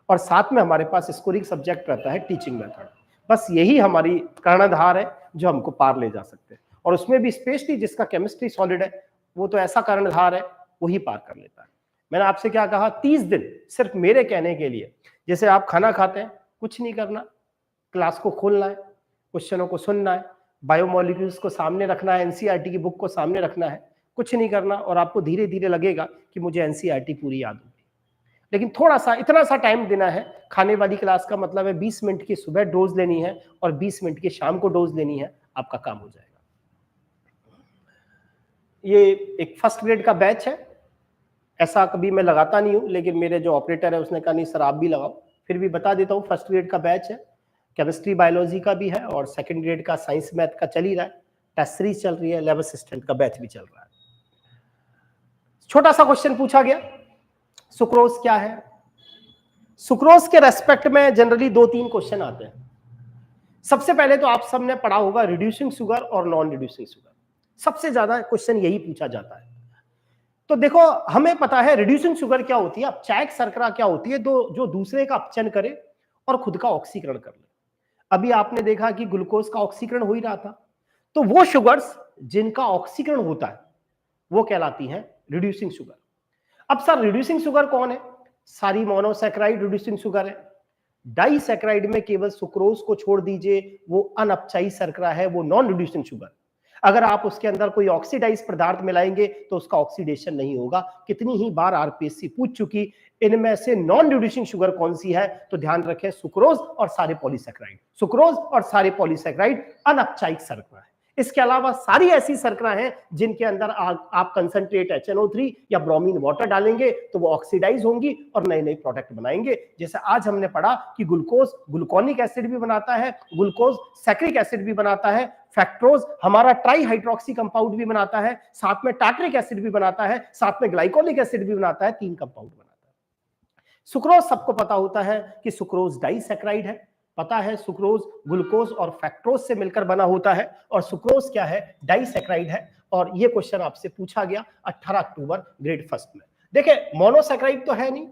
और साथ में हमारे पास स्कोरिंग सब्जेक्ट रहता है टीचिंग मेथड। बस यही हमारी कर्णधार है जो हमको पार ले जा सकते हैं, और उसमें भी स्पेशली जिसका केमिस्ट्री सॉलिड है वो तो ऐसा कर्णधार है वही पार कर लेता है। मैंने आपसे क्या कहा, 30 दिन सिर्फ मेरे कहने के लिए। जैसे आप खाना खाते हैं, कुछ नहीं करना, क्लास को खोलना है, क्वेश्चनों को सुनना है, बायोमोलिक्यूल्स को सामने रखना है, एनसीईआरटी की बुक को सामने रखना है, कुछ नहीं करना, और आपको धीरे धीरे लगेगा कि मुझे एनसीईआरटी पूरी याद होगी। लेकिन थोड़ा सा इतना सा टाइम देना है। खाने वाली क्लास का मतलब है 20 मिनट की सुबह डोज लेनी है और 20 मिनट की शाम को डोज लेनी है, आपका काम हो जाएगा। ये एक फर्स्ट ग्रेड का बैच है, ऐसा कभी मैं लगाता नहीं हूं, लेकिन मेरे जो ऑपरेटर है उसने कहा नहीं सर आप भी लगाओ, फिर भी बता देता हूं। फर्स्ट ग्रेड का बैच है, केमिस्ट्री बायोलॉजी का भी है, और सेकंड ग्रेड का साइंस मैथ का चल ही रहा है, टेस्ट सीरीज चल रही है, लैब असिस्टेंट का बैच भी चल रहा है। छोटा सा क्वेश्चन पूछा गया, सुक्रोज क्या है। सुक्रोज के रेस्पेक्ट में जनरली 2-3 क्वेश्चन आते हैं। सबसे पहले तो आप सबने पढ़ा होगा रिड्यूसिंग शुगर और नॉन रिड्यूसिंग शुगर, सबसे ज्यादा क्वेश्चन यही पूछा जाता है। तो देखो हमें पता है रिड्यूसिंग शुगर क्या होती है, अब चायक शर्करा क्या होती है, जो दूसरे का अपचयन करे और खुद का ऑक्सीकरण कर ले। अभी आपने देखा कि ग्लूकोज का ऑक्सीकरण हो ही रहा था, तो वो शुगर्स जिनका ऑक्सीकरण होता है वो कहलाती हैं रिड्यूसिंग शुगर। अब सर रिड्यूसिंग शुगर कौन है? सारी मोनोसैकेराइड रिड्यूसिंग शुगर है। डाइसैकेराइड में केवल सुक्रोज को छोड़ दीजिए, वो अनअपचाई शर्करा है, वो नॉन रिड्यूसिंग शुगर। अगर आप उसके अंदर कोई ऑक्सीडाइज पदार्थ मिलाएंगे तो उसका ऑक्सीडेशन नहीं होगा। कितनी ही बार आरपीएससी पूछ चुकी, इनमें से नॉन रिड्यूसिंग शुगर कौन सी है? तो ध्यान रखें, सुक्रोज और सारे पॉलीसैकेराइड। सुक्रोज और सारे पॉलीसैकेराइड अनअपचायिक शर्करा है। इसके अलावा सारी ऐसी शर्करा हैं जिनके अंदर आप कंसंट्रेट HNO3 या ब्रोमीन वाटर डालेंगे तो वो ऑक्सीडाइज होंगी और नए नए प्रोडक्ट बनाएंगे। जैसे आज हमने पढ़ा कि ग्लूकोज ग्लूकोनिक एसिड भी बनाता है, ग्लूकोज सैक्रिक एसिड भी बनाता है, फैक्ट्रोज हमारा ट्राई हाइड्रोक्सी कंपाउंड भी बनाता है, साथ में टार्टरिक एसिड भी बनाता है, साथ में ग्लाइकोलिक एसिड भी बनाता है, 3 कंपाउंड बनाता है। सुक्रोज सबको पता होता है कि सुक्रोज डाइसैकेराइड है, पता है सुक्रोज ग्लूकोज और फैक्ट्रोज से मिलकर बना होता है, और सुक्रोज क्या है? डाइसैकेराइड है। और ये क्वेश्चन आपसे पूछा गया 18 अक्टूबर ग्रेड फर्स्ट में। देखिए मोनोसैकेराइड तो है नहीं,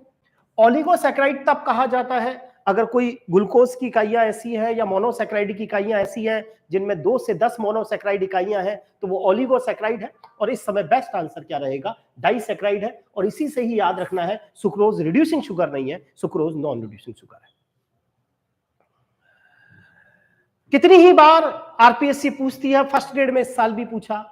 ओलिगोसैकेराइड तब कहा जाता है अगर कोई ग्लूकोज की इकाइयां ऐसी है या मोनोसैकेराइड की इकाइयां ऐसी हैं जिनमें 2 से 10 मोनोसैकेराइड इकाइयां हैं तो वो ओलिगोसैकेराइड है। और इस समय बेस्ट आंसर क्या रहेगा? डाइसैकेराइड है। और इसी से ही याद रखना है, सुक्रोज रिड्यूसिंग शुगर नहीं है, सुक्रोज नॉन रिड्यूसिंग शुगर है। कितनी ही बार आरपीएससी पूछती है, फर्स्ट ग्रेड में इस साल भी पूछा,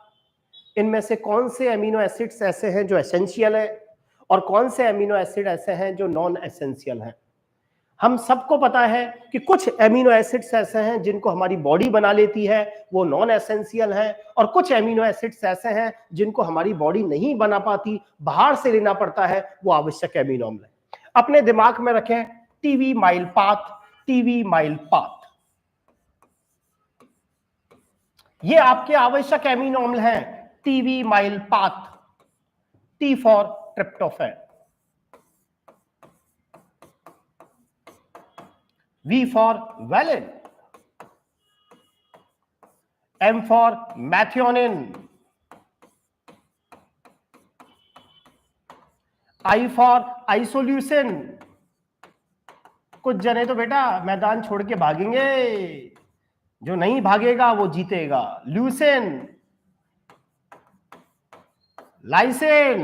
इनमें से कौन से अमीनो एसिड्स ऐसे हैं जो एसेंशियल है और कौन से अमीनो एसिड ऐसे हैं जो नॉन एसेंशियल हैं। हम सबको पता है कि कुछ अमीनो एसिड्स ऐसे हैं जिनको हमारी बॉडी बना लेती है, वो नॉन एसेंशियल हैं, और कुछ अमीनो एसिड्स ऐसे हैं जिनको हमारी बॉडी नहीं बना पाती, बाहर से लेना पड़ता है, वो आवश्यक अमीनो अम्ल है। अपने दिमाग में रखें, टीवी माइलपाथ, टीवी माइलपाथ, ये आपके आवश्यक एमिनो अम्ल हैं। टीवी माइलपाथ, T for tryptophan, V for valine, M for methionine, I for isoleucine. कुछ जने तो बेटा मैदान छोड़ के भागेंगे, जो नहीं भागेगा वो जीतेगा। ल्यूसिन, लाइसिन,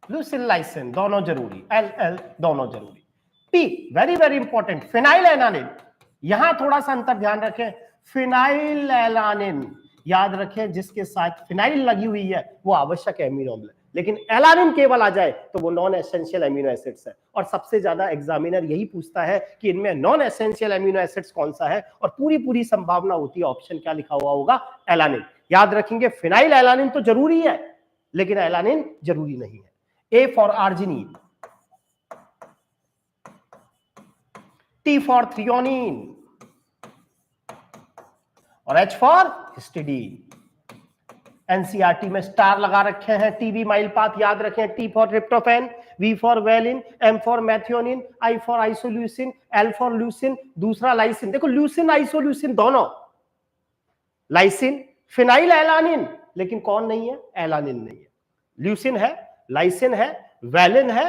ल्यूसिन लाइसिन दोनों जरूरी, एल दोनों जरूरी। P very very important, phenyl alanine. यहां थोड़ा सा अंतर ध्यान रखें, फिनाइल एलानिन याद रखें, जिसके साथ फिनाइल लगी हुई है वो आवश्यक एमिनो अम्ल है, लेकिन एलानिन केवल आ जाए तो वो नॉन एसेंशियल एमिनो एसिड्स है। और सबसे ज्यादा एग्जामिनर यही पूछता है कि इनमें नॉन एसेंशियल एमिनो एसिड्स कौन सा है, और पूरी पूरी संभावना होती है ऑप्शन क्या लिखा हुआ होगा? एलानिन। याद रखेंगे फिनाइल एलानिन तो जरूरी है लेकिन एलानिन जरूरी नहीं है। A for arginine, T for threonine, और एच फॉर हिस्टिडीन। एनसीईआरटी में स्टार लगा रखे हैं, टीवी माइलपाथ याद रखें, T for tryptophan, V for valine, M for methionine, I for isoleucine, L for leucine, दूसरा लाइसिन। देखो ल्यूसिन आइसोल्यूसिन दोनों, लाइसिन फिनाइल एलानिन, लेकिन कौन नहीं है? एलानिन नहीं है। ल्यूसिन है, लाइसिन है, वेलिन है,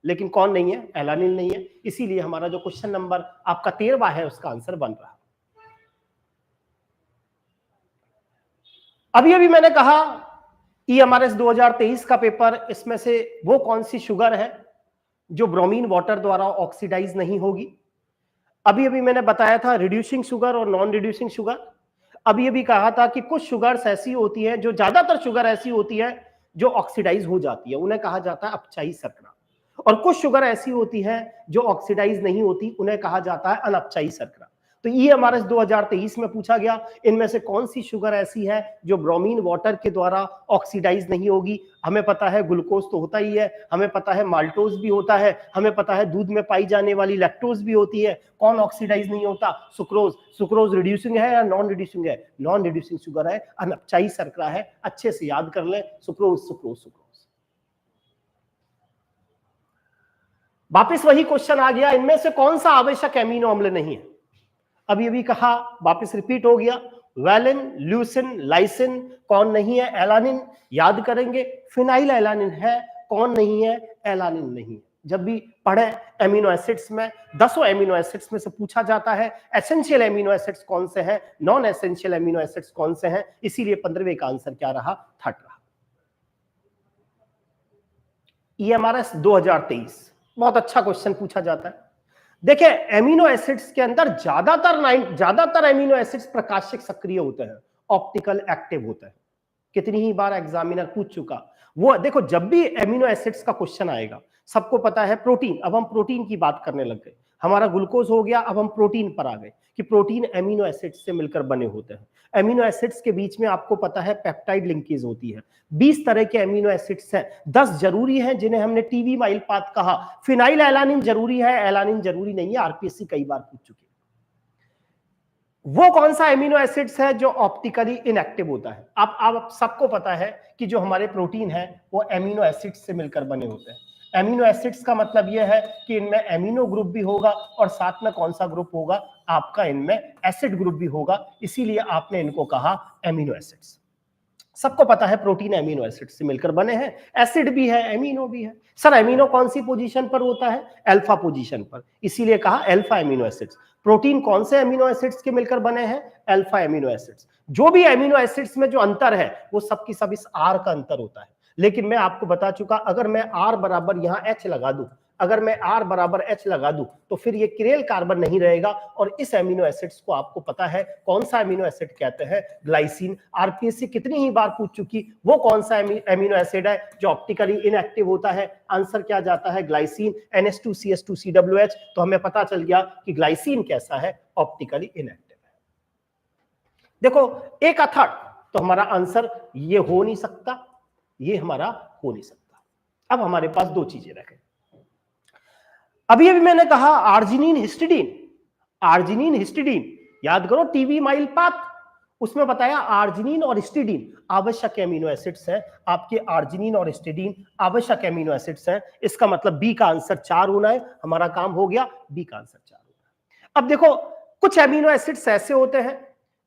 लेकिन कौन नहीं है? एलानिन नहीं है। इसीलिए हमारा जो क्वेश्चन नंबर आपका 13वां है उसका आंसर बन रहा। अभी अभी मैंने कहा EMRS 2023 का पेपर, इसमें से वो कौन सी शुगर है जो ब्रोमीन वाटर द्वारा ऑक्सीडाइज नहीं होगी। अभी अभी मैंने बताया था रिड्यूसिंग शुगर और नॉन रिड्यूसिंग शुगर। अभी अभी कहा था कि कुछ शुगर्स ऐसी होती हैं, जो ज्यादातर शुगर ऐसी होती है जो ऑक्सीडाइज हो जाती है, उन्हें कहा जाता है अपचाई शर्करा। और कुछ शुगर ऐसी होती है जो ऑक्सीडाइज नहीं होती, उन्हें कहा जाता है अनअपचाई शर्करा। तो EMRS 2023 में पूछा गया, इनमें से कौन सी शुगर ऐसी है जो ब्रोमीन वाटर के द्वारा ऑक्सीडाइज नहीं होगी। हमें पता है ग्लूकोज तो होता ही है, हमें पता है माल्टोज भी होता है, हमें पता है दूध में पाई जाने वाली लैक्टोज भी होती है। कौन ऑक्सीडाइज नहीं होता? सुक्रोज। सुक्रोज रिड्यूसिंग है या नॉन रिड्यूसिंग है? नॉन रिड्यूसिंग शुगर है, अनअपचाई शर्करा है। अच्छे से याद कर लें, सुक्रोज सुक्रोज सुक्रोज। वापिस वही क्वेश्चन आ गया, इनमें से कौन सा आवश्यक एमिनो अम्ल नहीं है? अभी अभी कहा, वापस रिपीट हो गया, वेलिन, ल्यूसिन, लाइसिन। कौन नहीं है? एलानिन। याद करेंगे, फिनाइल एलानिन है, कौन नहीं है? एलानिन नहीं है। जब भी पढ़े एमिनो एसिड्स में, 10 एमिनो एसिड्स में से पूछा जाता है एसेंशियल एमिनो एसिड्स कौन से हैं, नॉन एसेंशियल एमिनो एसिड्स कौन से हैं। इसीलिए 15वें का आंसर क्या रहा? थर्ड रहा। EMRS 2023 बहुत अच्छा क्वेश्चन पूछा जाता है। देखिए एमिनो एसिड्स के अंदर ज्यादातर एमिनो एसिड्स प्रकाशिक सक्रिय होते हैं, ऑप्टिकल एक्टिव होते हैं। कितनी ही बार एग्जामिनर पूछ चुका। वो देखो जब भी एमिनो एसिड्स का क्वेश्चन आएगा, सबको पता है प्रोटीन, अब हम प्रोटीन की बात करने लग गए। हमारा ग्लूकोज हो गया, अब हम प्रोटीन पर आ गए कि प्रोटीन एमिनो एसिड्स से मिलकर बने होते हैं। एमिनो एसिड्स के बीच में आपको पता है पेप्टाइड लिंकेज होती है। 20 तरह के एमिनो एसिड्स हैं, 10 जरूरी हैं जिन्हें हमने टीवी माइल पाथ कहा। फिनाइल एलानिन जरूरी है, एलानिन जरूरी नहीं है, आरपीएससी कई बार पूछ चुकी है। वो कौन सा एमिनो एसिड्स है जो ऑप्टिकली इनएक्टिव होता है? आप सबको पता है कि जो हमारे प्रोटीन है वो एमिनो एसिड्स से मिलकर बने होते हैं। एमिनो एसिड्स का मतलब यह है कि इनमें एमिनो ग्रुप भी होगा और साथ में कौन सा ग्रुप होगा? आपका इनमें एसिड ग्रुप भी होगा, इसीलिए आपने इनको कहा एमिनो एसिड्स। सबको पता है प्रोटीन एमिनो एसिड से मिलकर बने हैं, एसिड भी है, एमिनो भी है। सर एमिनो कौन सी पोजीशन पर होता है? अल्फा पोजीशन पर, इसीलिए कहा अल्फा एमिनो एसिड्स। प्रोटीन कौन से एमिनो एसिड्स के मिलकर बने हैं? Alpha amino acids. जो भी एमिनो एसिड्स में जो अंतर है वो सब की सब इस आर का अंतर होता है। लेकिन मैं आपको बता चुका, अगर मैं आर बराबर यहां एच लगा दूं, अगर मैं R बराबर H लगा दूं तो फिर ये किरेल कार्बन नहीं रहेगा। और इस एमिनो एसिड्स को आपको पता है कौन सा एमिनो एसिड कहते हैं? ग्लाइसिन। आरपीएससी कितनी ही बार पूछ चुकी, वो कौन सा एमिनो एसिड है जो ऑप्टिकली इनएक्टिव होता है? आंसर क्या जाता है? ग्लाइसिन। NH2CH2COOH। तो हमें पता चल गया कि ग्लाइसिन कैसा है? ऑप्टिकली इनएक्टिव है। देखो एक अथर्ड, तो हमारा आंसर ये हो नहीं सकता, ये हमारा हो नहीं सकता। अब हमारे पास दो चीजें रखें। अभी अभी मैंने कहा आर्जिनिन हिस्टिडीन, आर्जिनिन हिस्टिडीन याद करो टीवी माइल पाथ, उसमें बताया आर्जिनिन और हिस्टिडीन आवश्यक एमिनो एसिड्स हैं। आपके आर्जिनिन और हिस्टिडीन आवश्यक एमिनो एसिड्स हैं, इसका मतलब बी का आंसर 4 होना है। हमारा काम हो गया, बी का आंसर 4 होना है। अब देखो कुछ एमिनो एसिड्स ऐसे होते हैं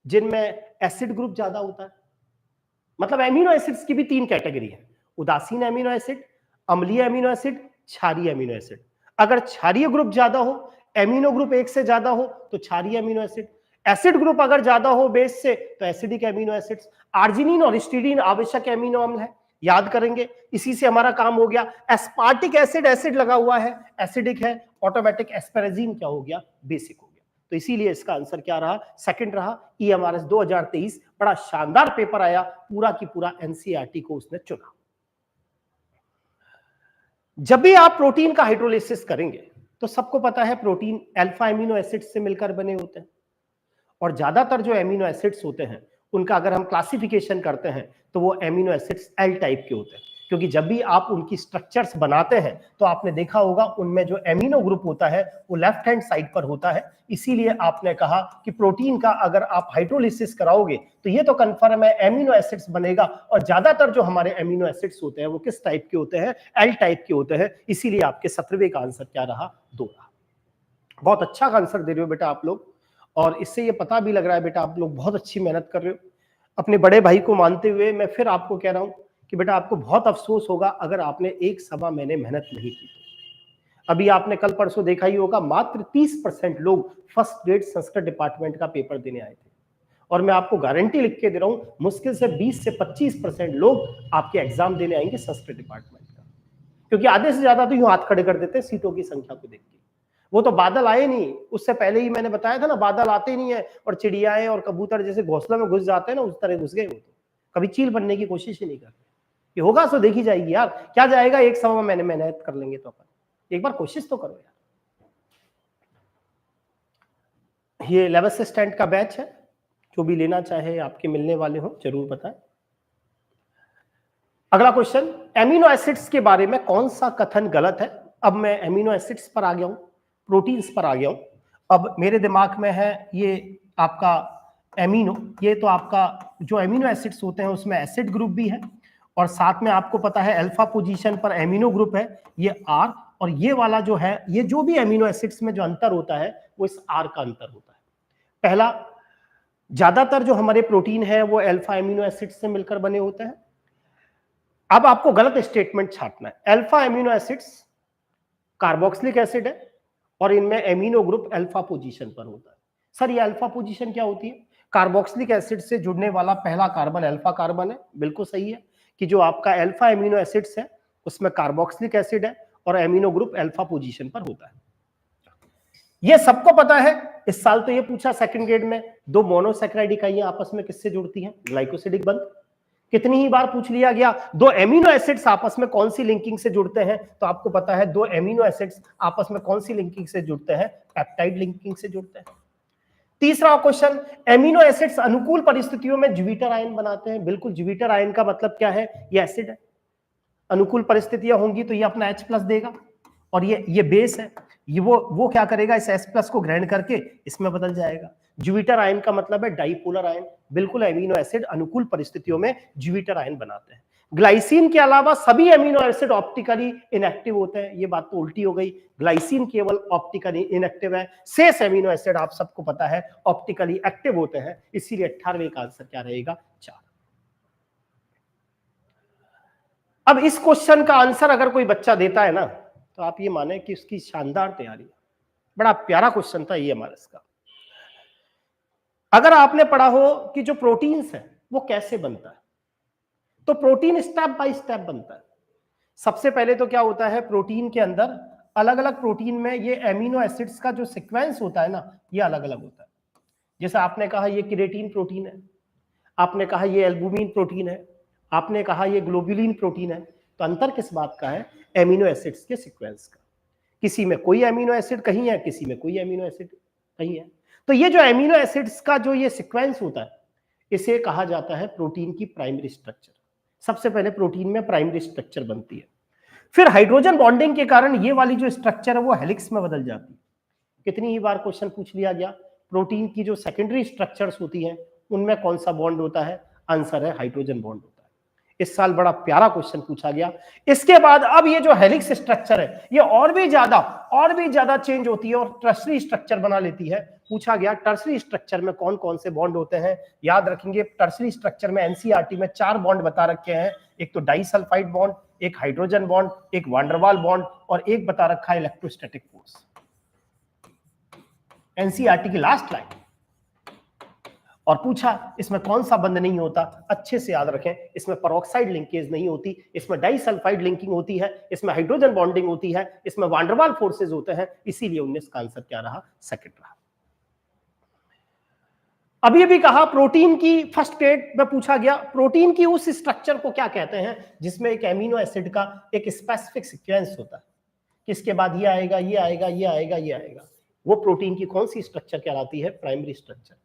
जिनमें एसिड ग्रुप ज्यादा होता है। मतलब एमिनो एसिड्स की भी 3 कैटेगरी है, उदासीन एमिनो एसिड, अम्लीय एमिनो एसिड, क्षारीय एमिनो एसिड। अगर क्षारीय ग्रुप ज्यादा हो, एमिनो ग्रुप एक से ज्यादा हो तो क्षारीय एमिनो एसिड। एसिड ग्रुप अगर ज्यादा हो बेस से तो एसिडिक एमिनो एसिड्स। आर्जिनिन और हिस्टिडीन आवश्यक एमिनो अम्ल है, याद करेंगे, इसी से हमारा काम हो गया। एस्पार्टिक एसिड, एसिड लगा हुआ है, एसिडिक है, ऑटोमेटिक एस्पेराजीन क्या हो गया? बेसिक हो गया। तो इसीलिए इसका आंसर क्या रहा? सेकंड रहा। EMRS 2023 बड़ा शानदार पेपर आया, पूरा की पूरा एनसीईआरटी को उसने चुना। जब भी आप प्रोटीन का हाइड्रोलिसिस करेंगे तो सबको पता है प्रोटीन अल्फा एमिनो एसिड से मिलकर बने होते हैं। और ज्यादातर जो एमिनो एसिड्स होते हैं उनका अगर हम क्लासिफिकेशन करते हैं तो वो एमिनो एसिड्स एल टाइप के होते हैं, क्योंकि जब भी आप उनकी स्ट्रक्चर्स बनाते हैं तो आपने देखा होगा उनमें जो एमिनो ग्रुप होता है वो लेफ्ट हैंड साइड पर होता है। इसीलिए आपने कहा कि प्रोटीन का अगर आप हाइड्रोलिसिस कराओगे तो ये तो कंफर्म है एमिनो एसिड्स बनेगा। और ज्यादातर जो हमारे एमिनो एसिड्स होते हैं वो किस टाइप के होते हैं? एल टाइप के होते हैं। इसीलिए आपके 17वें का आंसर क्या रहा? 2 रहा। बहुत अच्छा आंसर दे रहे हो बेटा आप लोग, और इससे ये पता भी लग रहा है बेटा आप लोग बहुत अच्छी मेहनत कर रहे हो। अपने बड़े भाई को मानते हुए मैं फिर आपको कह रहा हूं कि बेटा आपको बहुत अफसोस होगा अगर आपने एक सवा महीने मेहनत नहीं की तो। अभी आपने कल परसों देखा ही होगा मात्र 30% लोग फर्स्ट ग्रेड संस्कृत डिपार्टमेंट का पेपर देने आए थे। और मैं आपको गारंटी लिख के दे रहा हूं मुश्किल से 20 से 25% लोग आपके एग्जाम देने आएंगे संस्कृत डिपार्टमेंट का, क्योंकि आधे से ज्यादा तो यूं हाथ खड़े कर देते हैं सीटों की संख्या को देख के। वो तो बादल आए नहीं, उससे पहले ही मैंने बताया था ना, बादल आते नहीं है और चिड़ियाएं और कबूतर जैसे घोंसला में घुस जाते हैं ना, उस तरह घुस गए। वो तो कभी चील बनने की कोशिश ही नहीं करते। ये होगा तो देखी जाएगी यार, क्या जाएगा एक सवा महीने मेहनत कर लेंगे तो अपन, एक बार कोशिश तो करो यार। ये 11th स्टैंड का बैच है, जो भी लेना चाहे आपके मिलने वाले हो जरूर बताएं। अगला क्वेश्चन, एमिनो एसिड्स के बारे में कौन सा कथन गलत है? अब मैं एमिनो एसिड्स पर आ गया हूं, प्रोटीन्स पर आ गया हूं। अब मेरे दिमाग में है ये आपका एमिनो, ये तो आपका जो एमिनो एसिड्स होते हैं उसमें एसिड ग्रुप भी है, और साथ में आपको पता है अल्फा पोजीशन पर एमिनो ग्रुप है, ये आर। और ये वाला जो है, ये जो भी एमिनो एसिड्स में जो अंतर होता है वो इस आर का अंतर होता है। पहला, ज्यादातर जो हमारे प्रोटीन है वो अल्फा एमिनो एसिड से मिलकर बने होते हैं। अब आपको गलत स्टेटमेंट छापना है। Alpha amino acids carboxylic acid है और इनमें एमिनो ग्रुप अल्फा पोजीशन पर होता है। सर ये अल्फा पोजीशन क्या होती है? कार्बोक्सिलिक एसिड से जुड़ने वाला पहला कार्बन अल्फा कार्बन है, बिल्कुल सही है कि जो आपका अल्फा एमिनो एसिड्स है उसमें कार्बोक्सिलिक एसिड है और एमिनो ग्रुप अल्फा पोजीशन पर होता है। ये सबको पता है, इस साल तो ये पूछा सेकंड ग्रेड में, दो मोनोसैकेराइड इकाइयां आपस में किससे जुड़ती हैं? ग्लाइकोसिडिक बंध। कितनी ही बार पूछ लिया गया, दो एमिनो एसिड्स आपस में कौन सी लिंकिंग से जुड़ते हैं? तो आपको पता है दो एमिनो एसिड्स आपस में कौन सी लिंकिंग से जुड़ते हैं? पेप्टाइड लिंकिंग से जुड़ते हैं। तीसरा क्वेश्चन, एमिनो एसिड्स अनुकूल परिस्थितियों में ज्विटर आयन बनाते हैं। बिल्कुल, ज्विटर आयन का मतलब क्या है? ये एसिड है, अनुकूल परिस्थितियां होंगी तो ये अपना H+ देगा और ये बेस है, ये वो क्या करेगा, इस H+ को ग्रहण करके इसमें बदल जाएगा। ज्विटर आयन का मतलब है डाइपोलर आयन। बिल्कुल, एमिनो एसिड अनुकूल परिस्थितियों में ज्विटर आयन बनाते हैं। ग्लाइसिन के अलावा सभी एमिनो एसिड ऑप्टिकली इनएक्टिव होते हैं। ये बात तो उल्टी हो गई, ग्लाइसिन केवल ऑप्टिकली इनएक्टिव है, शेष एमिनो एसिड आप सबको पता है ऑप्टिकली एक्टिव होते हैं। इसीलिए 18वें का आंसर क्या रहेगा? 4। अब इस क्वेश्चन का आंसर अगर कोई बच्चा देता है ना, तो आप ये माने कि उसकी शानदार तैयारी है। बड़ा प्यारा क्वेश्चन था ये हमारा इसका। अगर आपने पढ़ा हो कि जो प्रोटीन्स है वो कैसे बनता है, तो प्रोटीन स्टेप बाय स्टेप बनता है। सबसे पहले तो क्या होता है, प्रोटीन के अंदर अलग अलग प्रोटीन में ये एमिनो एसिड्स का जो सीक्वेंस होता है ना, ये अलग अलग होता है। जैसे आपने कहा ये क्रिएटिन प्रोटीन है, आपने कहा ये एल्बुमिन प्रोटीन है, आपने कहा ये ग्लोबुलिन प्रोटीन है। तो अंतर किस बात का है? एमिनो एसिड्स के सीक्वेंस का। किसी में कोई एमिनो एसिड कहीं है, किसी में कोई एमिनो एसिड कहीं है। तो ये जो एमिनो एसिड्स का जो ये सीक्वेंस होता है, इसे कहा जाता है प्रोटीन की प्राइमरी स्ट्रक्चर। सबसे पहले प्रोटीन में प्राइमरी स्ट्रक्चर बनती है, फिर हाइड्रोजन बॉन्डिंग के कारण ये वाली जो स्ट्रक्चर है वो हेलिक्स में बदल जाती है। कितनी ही बार क्वेश्चन पूछ लिया गया, प्रोटीन की जो सेकेंडरी स्ट्रक्चर्स होती हैं उनमें कौन सा बॉन्ड होता है? आंसर है हाइड्रोजन बॉन्ड होता है। इस साल बड़ा प्यारा क्वेश्चन पूछा गया। इसके बाद अब ये जो हेलिक्स स्ट्रक्चर है ये और भी ज्यादा चेंज होती है और टर्सरी स्ट्रक्चर बना लेती है। पूछा गया टर्सरी स्ट्रक्चर में कौन कौन से बॉन्ड होते हैं? याद रखेंगे, टर्सरी स्ट्रक्चर में एनसीईआरटी में 4 बॉन्ड बता रखे हैं। एक तो डाइसल्फाइड बॉन्ड, एक हाइड्रोजन बॉन्ड, एक वांडरवाल बॉन्ड और एक बता रखा है इलेक्ट्रोस्टैटिक फोर्स। एनसीईआरटी की लास्ट लाइन। और पूछा इसमें कौन सा बंध नहीं होता? अच्छे से याद रखें, इसमें पेरोक्साइड लिंकेज नहीं होती, इसमें डाइसल्फाइड लिंकिंग होती है, इसमें हाइड्रोजन बॉन्डिंग होती है, इसमें वांडरवाल फोर्सेस होते हैं। इसीलिए 19 का आंसर क्या रहा? सेकंड रहा। अभी अभी कहा प्रोटीन की फर्स्ट ग्रेड में पूछा गया, प्रोटीन की उस स्ट्रक्चर को क्या कहते हैं जिसमें एक एमिनो एसिड का एक स्पेसिफिक सीक्वेंस होता है, किसके बाद ये आएगा, ये आएगा, ये आएगा, ये आएगा। वो प्रोटीन की कौन सी स्ट्रक्चर कहलाती है? Primary structure.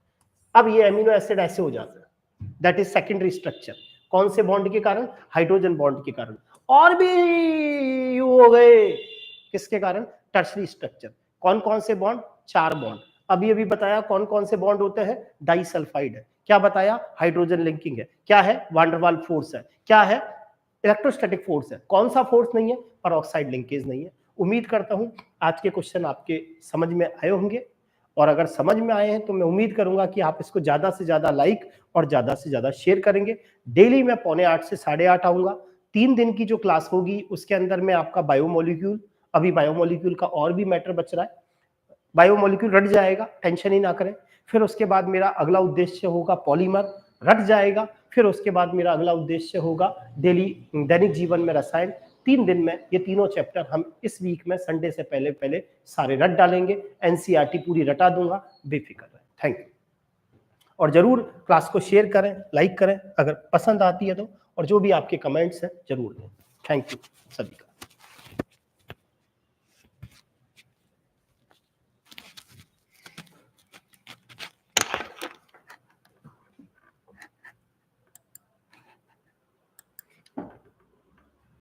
अब ये एमिनो एसिड ऐसे हो जाते हैं, दैट इज सेकेंडरी स्ट्रक्चर। कौन से बॉन्ड के कारण? हाइड्रोजन बॉन्ड के कारण। और भी हो गए किसके कारण? Tertiary structure. कौन कौन से बॉन्ड? 4 बॉन्ड। अभी अभी बताया कौन कौन से बॉन्ड होते हैं? डाइसल्फाइड है। क्या बताया? हाइड्रोजन लिंकिंग है। क्या है? वांडरवाल फोर्स है। क्या है? इलेक्ट्रोस्टैटिक फोर्स है। कौन सा फोर्स नहीं है? पेरोक्साइड लिंकेज नहीं है। उम्मीद करता हूं आज के क्वेश्चन आपके समझ में आए होंगे, और अगर समझ में आए हैं तो मैं उम्मीद करूंगा कि आप इसको ज्यादा से ज्यादा लाइक और ज्यादा से ज्यादा शेयर करेंगे। डेली मैं 7:45 से 8:30 आऊंगा। 3 दिन की जो क्लास होगी उसके अंदर में आपका बायोमोलिक्यूल, अभी बायोमोलिक्यूल का और भी मैटर बच रहा है, बायोमोलिक्यूल रट जाएगा, टेंशन ही ना करें। फिर उसके बाद मेरा अगला उद्देश्य होगा पॉलीमर, रट जाएगा। फिर उसके बाद मेरा अगला उद्देश्य होगा दैनिक जीवन में रसायन। 3 दिन में ये तीनों चैप्टर हम इस वीक में संडे से पहले पहले सारे रट डालेंगे। एनसीईआरटी पूरी रटा दूंगा, बेफिक्र रहे। Thank you. और जरूर क्लास को शेयर करें, लाइक करें अगर पसंद आती है तो, और जो भी आपके कमेंट्स हैं जरूर दें। थैंक यू सभी का।